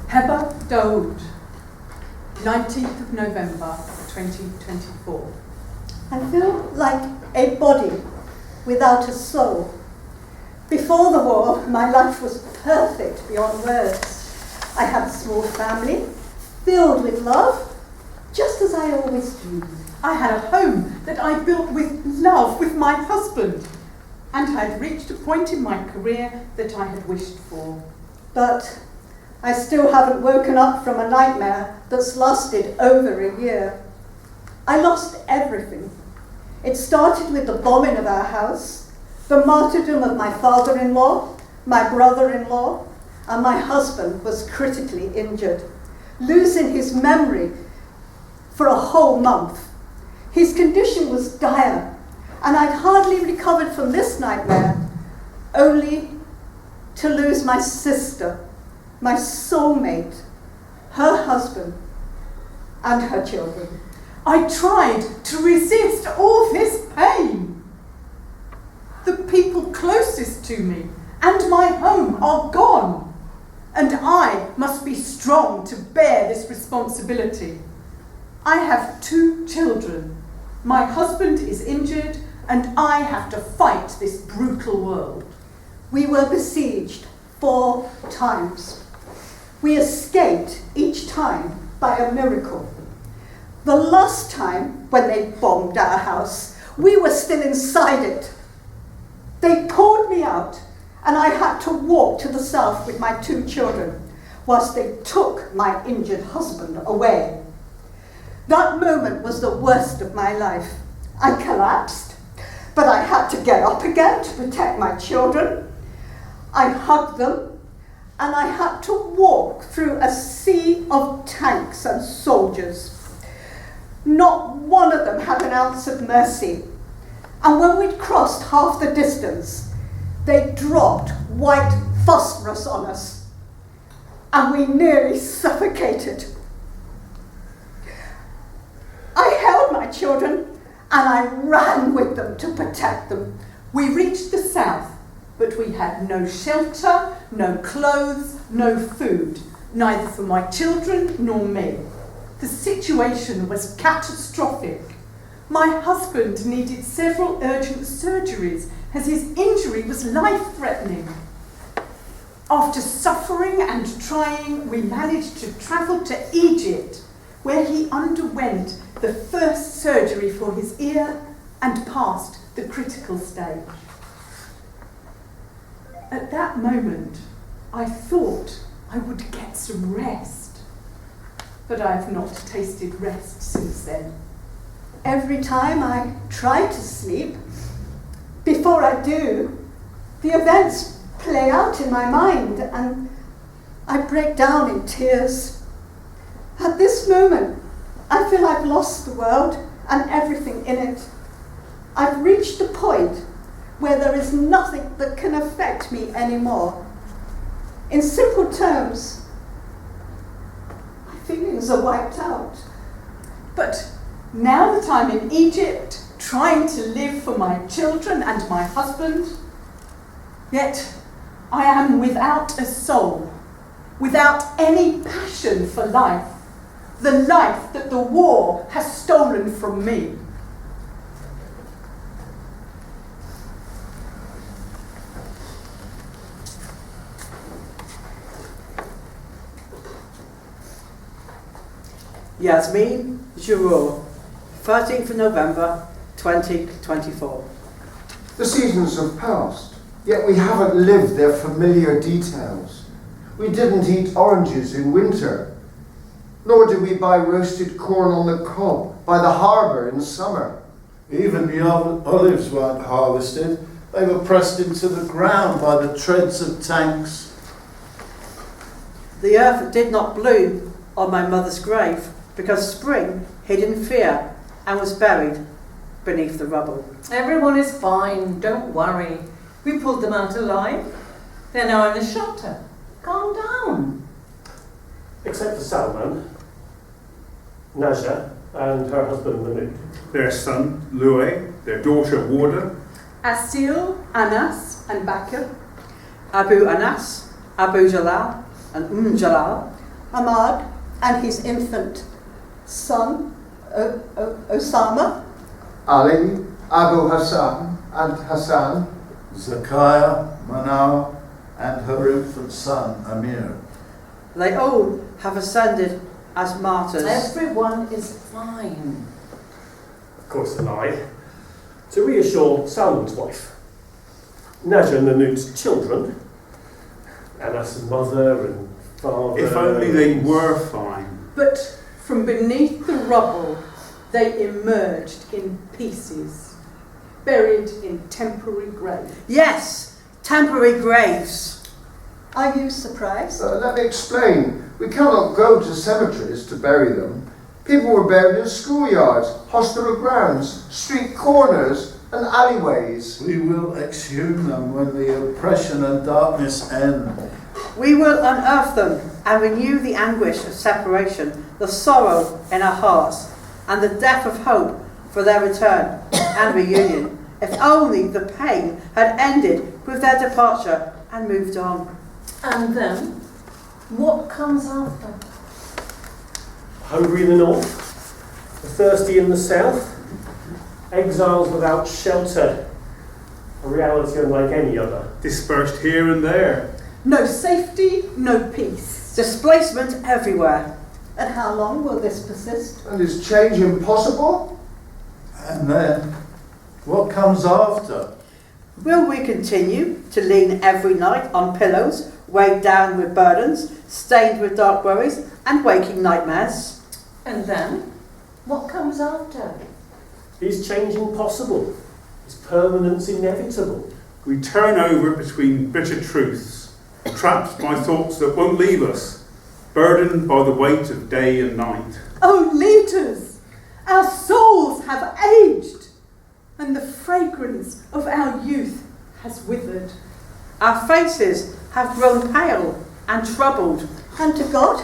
Heba Daoud, 19th of November 2024. I feel like a body without a soul. Before the war, my life was perfect beyond words. I had a small family, filled with love, just as I always dreamed. I had a home that I built with love with my husband, and I'd reached a point in my career that I had wished for. But I still haven't woken up from a nightmare that's lasted over a year. I lost everything. It started with the bombing of our house, the martyrdom of my father-in-law, my brother-in-law, and my husband was critically injured, losing his memory for a whole month. His condition was dire, and I'd hardly recovered from this nightmare, only to lose my sister, my soulmate, her husband, and her children. I tried to resist all this pain. The people closest to me and my home are gone, and I must be strong to bear this responsibility. I have 2 children. My husband is injured, and I have to fight this brutal world. We were besieged 4 times. We escaped each time by a miracle. The last time, when they bombed our house, we were still inside it. They pulled me out, and I had to walk to the south with my 2 children, whilst they took my injured husband away. That moment was the worst of my life. I collapsed, but I had to get up again to protect my children. I hugged them, and I had to walk through a sea of tanks and soldiers. Not one of them had an ounce of mercy. And when we'd crossed half the distance, they dropped white phosphorus on us, and we nearly suffocated. I held my children, and I ran with them to protect them. We reached the south, but we had no shelter, no clothes, no food, neither for my children nor me. The situation was catastrophic. My husband needed several urgent surgeries as his injury was life-threatening. After suffering and trying, we managed to travel to Egypt, where he underwent the first surgery for his ear and passed the critical stage. At that moment, I thought I would get some rest, but I have not tasted rest since then. Every time I try to sleep, before I do, the events play out in my mind and I break down in tears. At this moment, I feel I've lost the world and everything in it. I've reached a point where there is nothing that can affect me anymore. In simple terms, my feelings are wiped out. But now that I'm in Egypt, trying to live for my children and my husband, yet I am without a soul, without any passion for life, the life that the war has stolen from me. Yasmin Giroux, 13th of November 2024. The seasons have passed, yet we haven't lived their familiar details. We didn't eat oranges in winter, nor did we buy roasted corn on the cob by the harbour in summer. Even the olives weren't harvested. They were pressed into the ground by the treads of tanks. The earth did not bloom on my mother's grave because spring hid in fear and was buried beneath the rubble. Everyone is fine, don't worry. We pulled them out alive. They're now in the shelter. Calm down. Except for Salman, Naja, and her husband Manu. Their son, Louis, their daughter, Warda, Asil, Anas, and Bakr. Abu Anas, Abu Jalal, and Jalal. Ahmad and his infant son, Osama. Ali, Abu Hassan, and Hassan. Zakaya, Manaw, and her infant son, Amir. They all have ascended as martyrs. Everyone is fine. Of course, a lie. To reassure Salman's wife, Naja and Nanut's children, Anas's mother and father. if only they were fine. But from beneath the rubble, they emerged in pieces, buried in temporary graves. Yes, temporary graves. Are you surprised? Let me explain. We cannot go to cemeteries to bury them. People were buried in schoolyards, hospital grounds, street corners, and alleyways. We will exhume them when the oppression and darkness end. We will unearth them and renew the anguish of separation, the sorrow in our hearts, and the death of hope for their return and reunion. If only the pain had ended with their departure and moved on. And then, what comes after? Hungry in the north, the thirsty in the south, exiles without shelter, a reality unlike any other. Dispersed here and there. No safety, no peace. Displacement everywhere. And how long will this persist? And is change impossible? And then, what comes after? Will we continue to lean every night on pillows, weighed down with burdens, stained with dark worries and waking nightmares? And then, what comes after? Is changing possible? Is permanence inevitable? We turn over between bitter truths, trapped by thoughts that won't leave us, burdened by the weight of day and night. Oh, leaders, our souls have aged, and the fragrance of our youth has withered. Our faces have grown pale and troubled. And to God,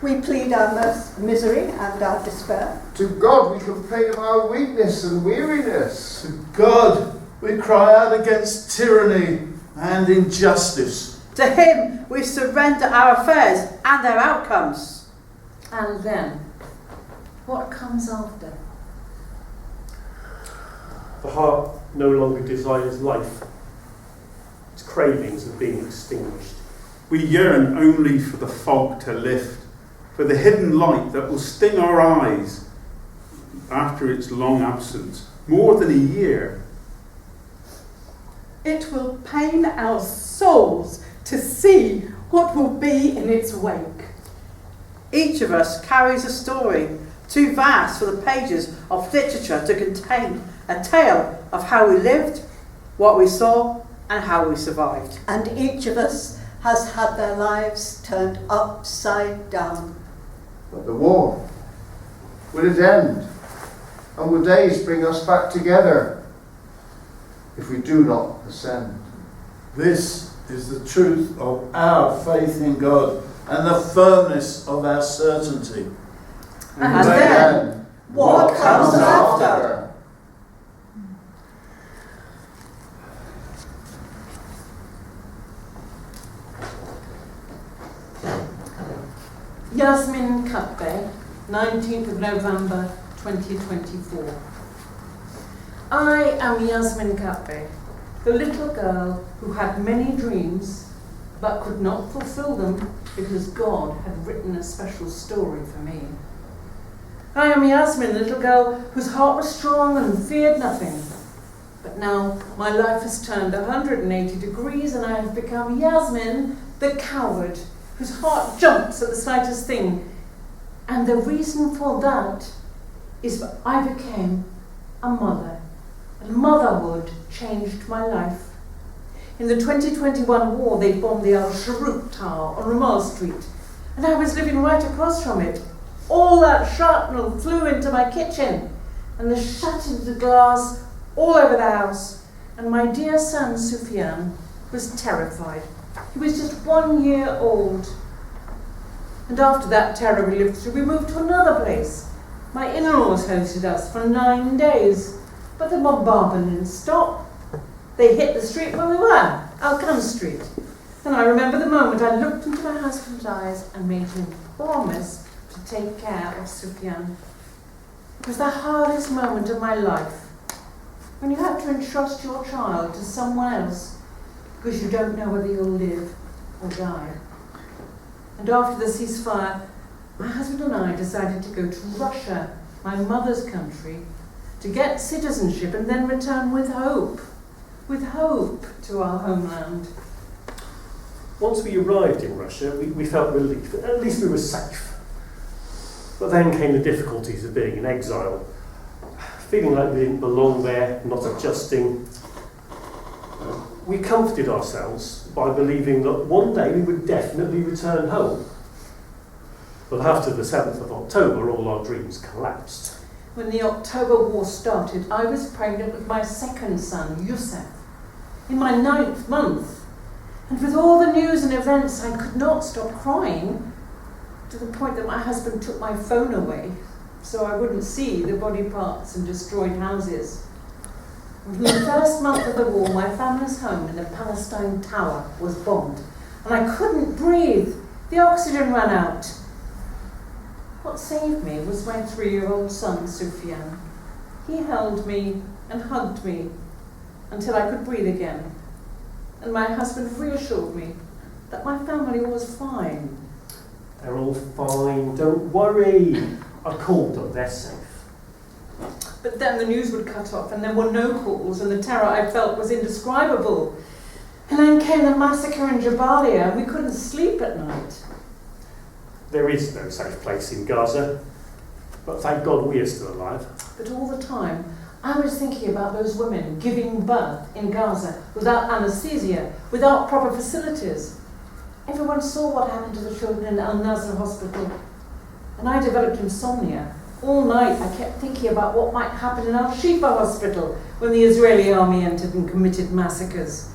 we plead our misery and our despair. To God we complain of our weakness and weariness. To God, we cry out against tyranny and injustice. To him we surrender our affairs and their outcomes. And then, what comes after? The heart no longer desires life. Its cravings are being extinguished. We yearn only for the fog to lift, for the hidden light that will sting our eyes after its long absence, more than a year. It will pain our souls to see what will be in its wake. Each of us carries a story, too vast for the pages of literature to contain a tale of how we lived, what we saw, and how we survived. And each of us has had their lives turned upside down. But the war, will it end? And will days bring us back together if we do not ascend? This is the truth of our faith in God and the firmness of our certainty. And then, what comes after? Yasmin Katbe, 19th of November 2024. I am Yasmin Katbe, the little girl who had many dreams but could not fulfill them because God had written a special story for me. I am Yasmin, the little girl whose heart was strong and feared nothing. But now my life has turned 180 degrees and I have become Yasmin, the coward, whose heart jumps at the slightest thing. And the reason for that is that I became a mother. And motherhood changed my life. In the 2021 war, they bombed the Al Sharouk Tower on Ramal Street, and I was living right across from it. All that shrapnel flew into my kitchen, and they shattered the glass all over the house. And my dear son, Sufyan, was terrified. He was just 1 year old. And after that terror we lived through, we moved to another place. My in-laws hosted us for 9 days, but the bombardment didn't stop. They hit the street where we were, Alcan Street. And I remember the moment I looked into my husband's eyes and made him promise to take care of Sufyan. It was the hardest moment of my life, when you have to entrust your child to someone else because you don't know whether you'll live or die. And after the ceasefire, my husband and I decided to go to Russia, my mother's country, to get citizenship and then return with hope to our homeland. Once we arrived in Russia, we felt relief. At least we were safe. But then came the difficulties of being in exile, feeling like we didn't belong there, not adjusting. We comforted ourselves by believing that one day we would definitely return home. But after the 7th of October, all our dreams collapsed. When the October War started, I was pregnant with my second son, Yusef, in my 9th month. And with all the news and events, I could not stop crying, to the point that my husband took my phone away so I wouldn't see the body parts and destroyed houses. And in the first month of the war, my family's home in the Palestine Tower was bombed, and I couldn't breathe. The oxygen ran out. What saved me was my 3-year-old son, Sufyan. He held me and hugged me until I could breathe again. And my husband reassured me that my family was fine. They're all fine, don't worry. I called them, they're safe. But then the news would cut off and there were no calls, and the terror I felt was indescribable. And then came the massacre in Jabalia and we couldn't sleep at night. There is no safe place in Gaza, but thank God we are still alive. But all the time, I was thinking about those women giving birth in Gaza without anaesthesia, without proper facilities. Everyone saw what happened to the children in Al-Nasr hospital. And I developed insomnia. All night I kept thinking about what might happen in Al-Shifa hospital when the Israeli army entered and committed massacres.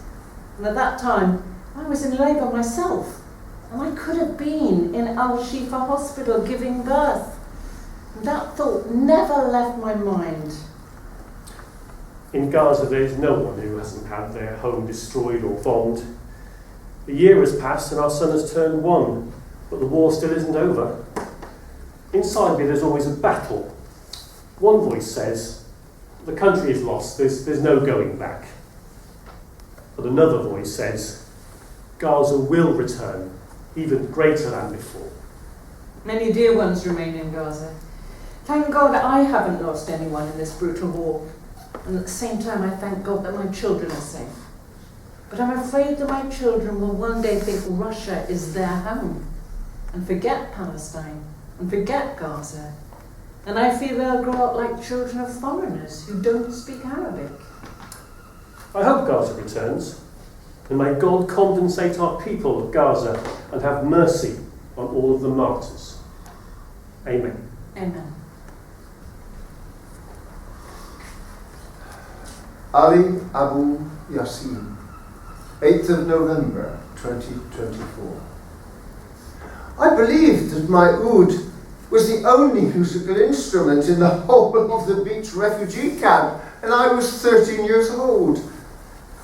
And at that time, I was in labour myself. And I could have been in Al-Shifa hospital giving birth. And that thought never left my mind. In Gaza, there is no one who hasn't had their home destroyed or bombed. A year has passed and our son has turned 1, but the war still isn't over. Inside me, there's always a battle. One voice says, the country is lost, there's no going back. But another voice says, Gaza will return, even greater than before. Many dear ones remain in Gaza. Thank God I haven't lost anyone in this brutal war. And at the same time, I thank God that my children are safe. But I'm afraid that my children will one day think Russia is their home and forget Palestine and forget Gaza. And I feel they'll grow up like children of foreigners who don't speak Arabic. I hope Gaza returns, and may God compensate our people of Gaza and have mercy on all of the martyrs. Amen. Amen. Ali Abu Yassin, 8th of November 2024. I believed that my oud was the only musical instrument in the whole of the beach refugee camp, and I was 13 years old.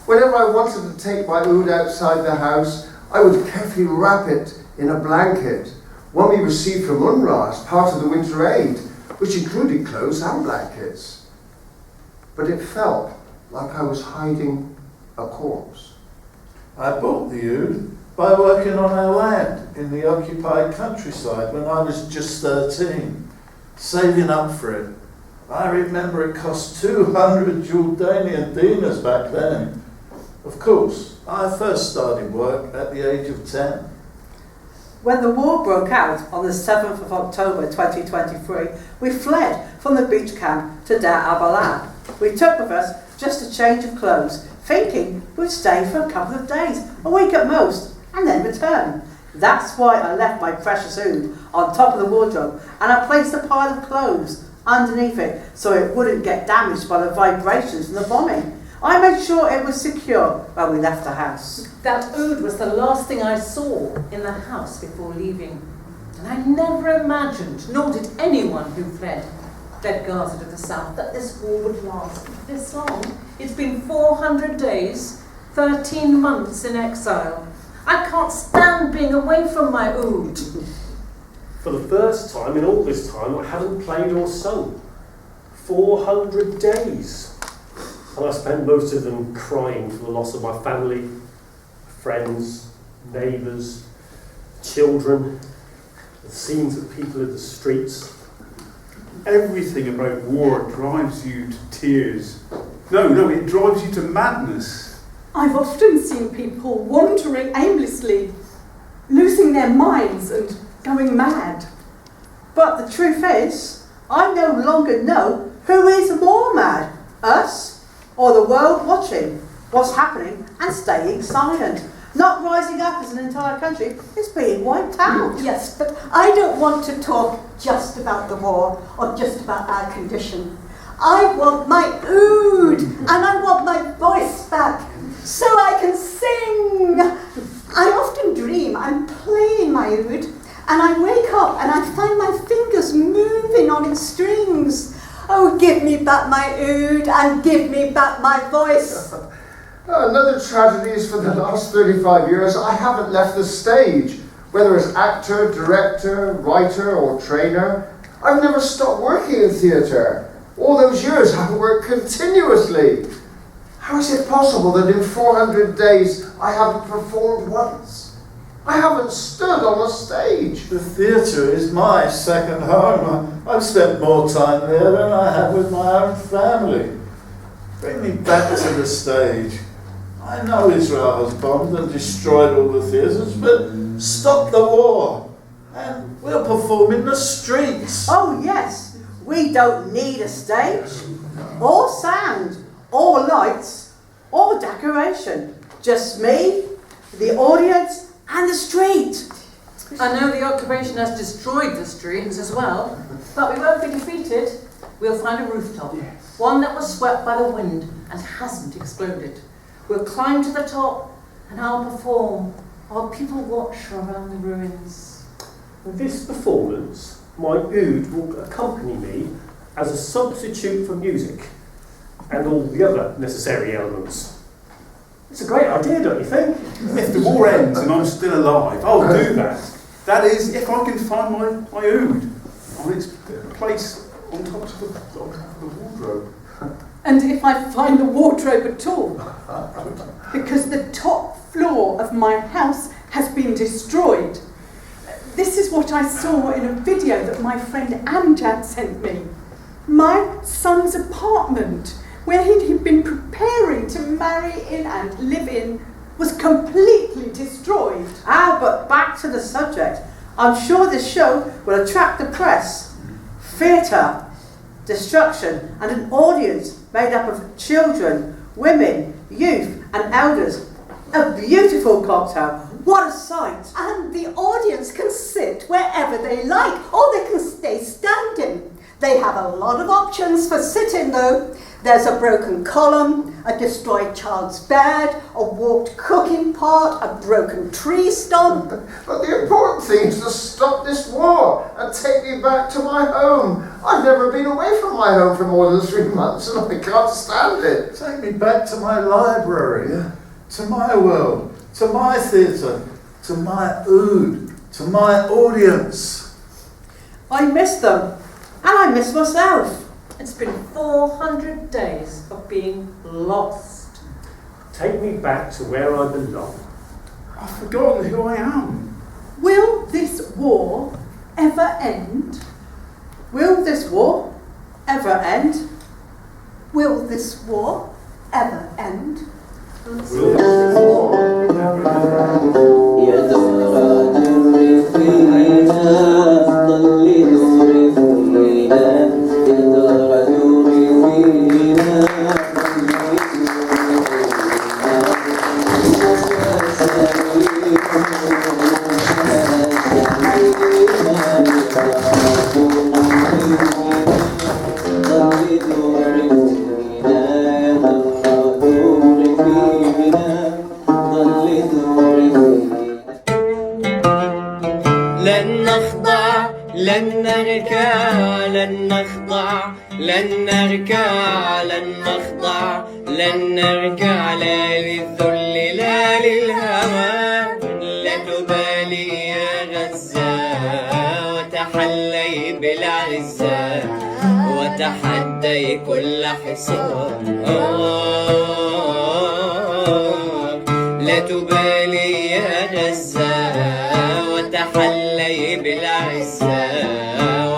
Whenever I wanted to take my oud outside the house, I would carefully wrap it in a blanket, one we received from UNRWA as part of the winter aid, which included clothes and blankets. But it felt like I was hiding a corpse. I bought the oud by working on our land in the occupied countryside when I was just 13. saving up for it. I remember it cost 200 Jordanian dinars back then. Of course, I first started work at the age of 10. When the war broke out on the 7th of October 2023, we fled from the beach camp to Dar al-Balad. We took with us just a change of clothes, thinking we'd stay for a couple of days, a week at most, and then return. That's why I left my precious oud on top of the wardrobe, and I placed a pile of clothes underneath it so it wouldn't get damaged by the vibrations from the bombing. I made sure it was secure when we left the house. That oud was the last thing I saw in the house before leaving. And I never imagined, nor did anyone who fled Gaza to the south, that this war would last this long. It's been 400 days, 13 months in exile. I can't stand being away from my oud. For the first time in all this time, I haven't played or sung. 400 days. And I spent most of them crying for the loss of my family, friends, neighbours, children, the scenes of people in the streets. Everything about war drives you to tears. No, it drives you to madness. I've often seen people wandering aimlessly, losing their minds and going mad. But the truth is, I no longer know who is more mad, us or the world watching what's happening and staying silent. Not rising up as an entire country, it's being wiped out. Yes, but I don't want to talk just about the war or just about our condition. I want my oud and I want my voice back so I can sing. I often dream I'm playing my oud and I wake up and I find my fingers moving on its strings. Oh, give me back my oud and give me back my voice. Another tragedy is for the last 35 years I haven't left the stage. Whether as actor, director, writer or trainer, I've never stopped working in theatre. All those years I've worked continuously. How is it possible that in 400 days I haven't performed once? I haven't stood on a stage. The theatre is my second home. I've spent more time there than I have with my own family. Bring me back to the stage. I know Israel has bombed and destroyed all the theatres, but stop the war and we'll perform in the streets. Oh yes, we don't need a stage, or sound, or lights, or decoration. Just me, the audience, and the street. I know the occupation has destroyed the streets as well, but we won't be defeated. We'll find a rooftop, one that was swept by the wind and hasn't exploded. We'll climb to the top and I'll perform while people watch around the ruins. This performance, my oud will accompany me as a substitute for music and all the other necessary elements. It's a great idea, don't you think? If the war ends and I'm still alive, I'll do that. That is, if I can find my oud on its place on top of the wardrobe. And if I find the wardrobe at all, because the top floor of my house has been destroyed. This is what I saw in a video that my friend Amjad sent me. My son's apartment, where he'd been preparing to marry in and live in, was completely destroyed. But back to the subject. I'm sure this show will attract the press. Theatre, destruction, and an audience made up of children, women, youth, and elders. A beautiful cocktail. What a sight! And the audience can sit wherever they like, or they can stay standing. They have a lot of options for sitting though. There's a broken column, a destroyed child's bed, a warped cooking pot, a broken tree stump. But the important thing is to stop this war and take me back to my home. I've never been away from my home for more than 3 months and I can't stand it. Take me back to my library, to my world, to my theatre, to my oud, to my audience. I miss them, and I miss myself. It's been 400 days of being lost. Take me back to where I belong. I've forgotten who I am. Will this war ever end? Will this لن نخضع لن نركع لن نخضع لن نركع لن نخضع لن نركع لا للذل لا للهوى لا تبالي يا غزة وتحلي بالعزة وتحدي كل حصار لا تبالي يا غزة وتحلي بالعزة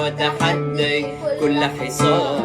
وتحدي كل حصار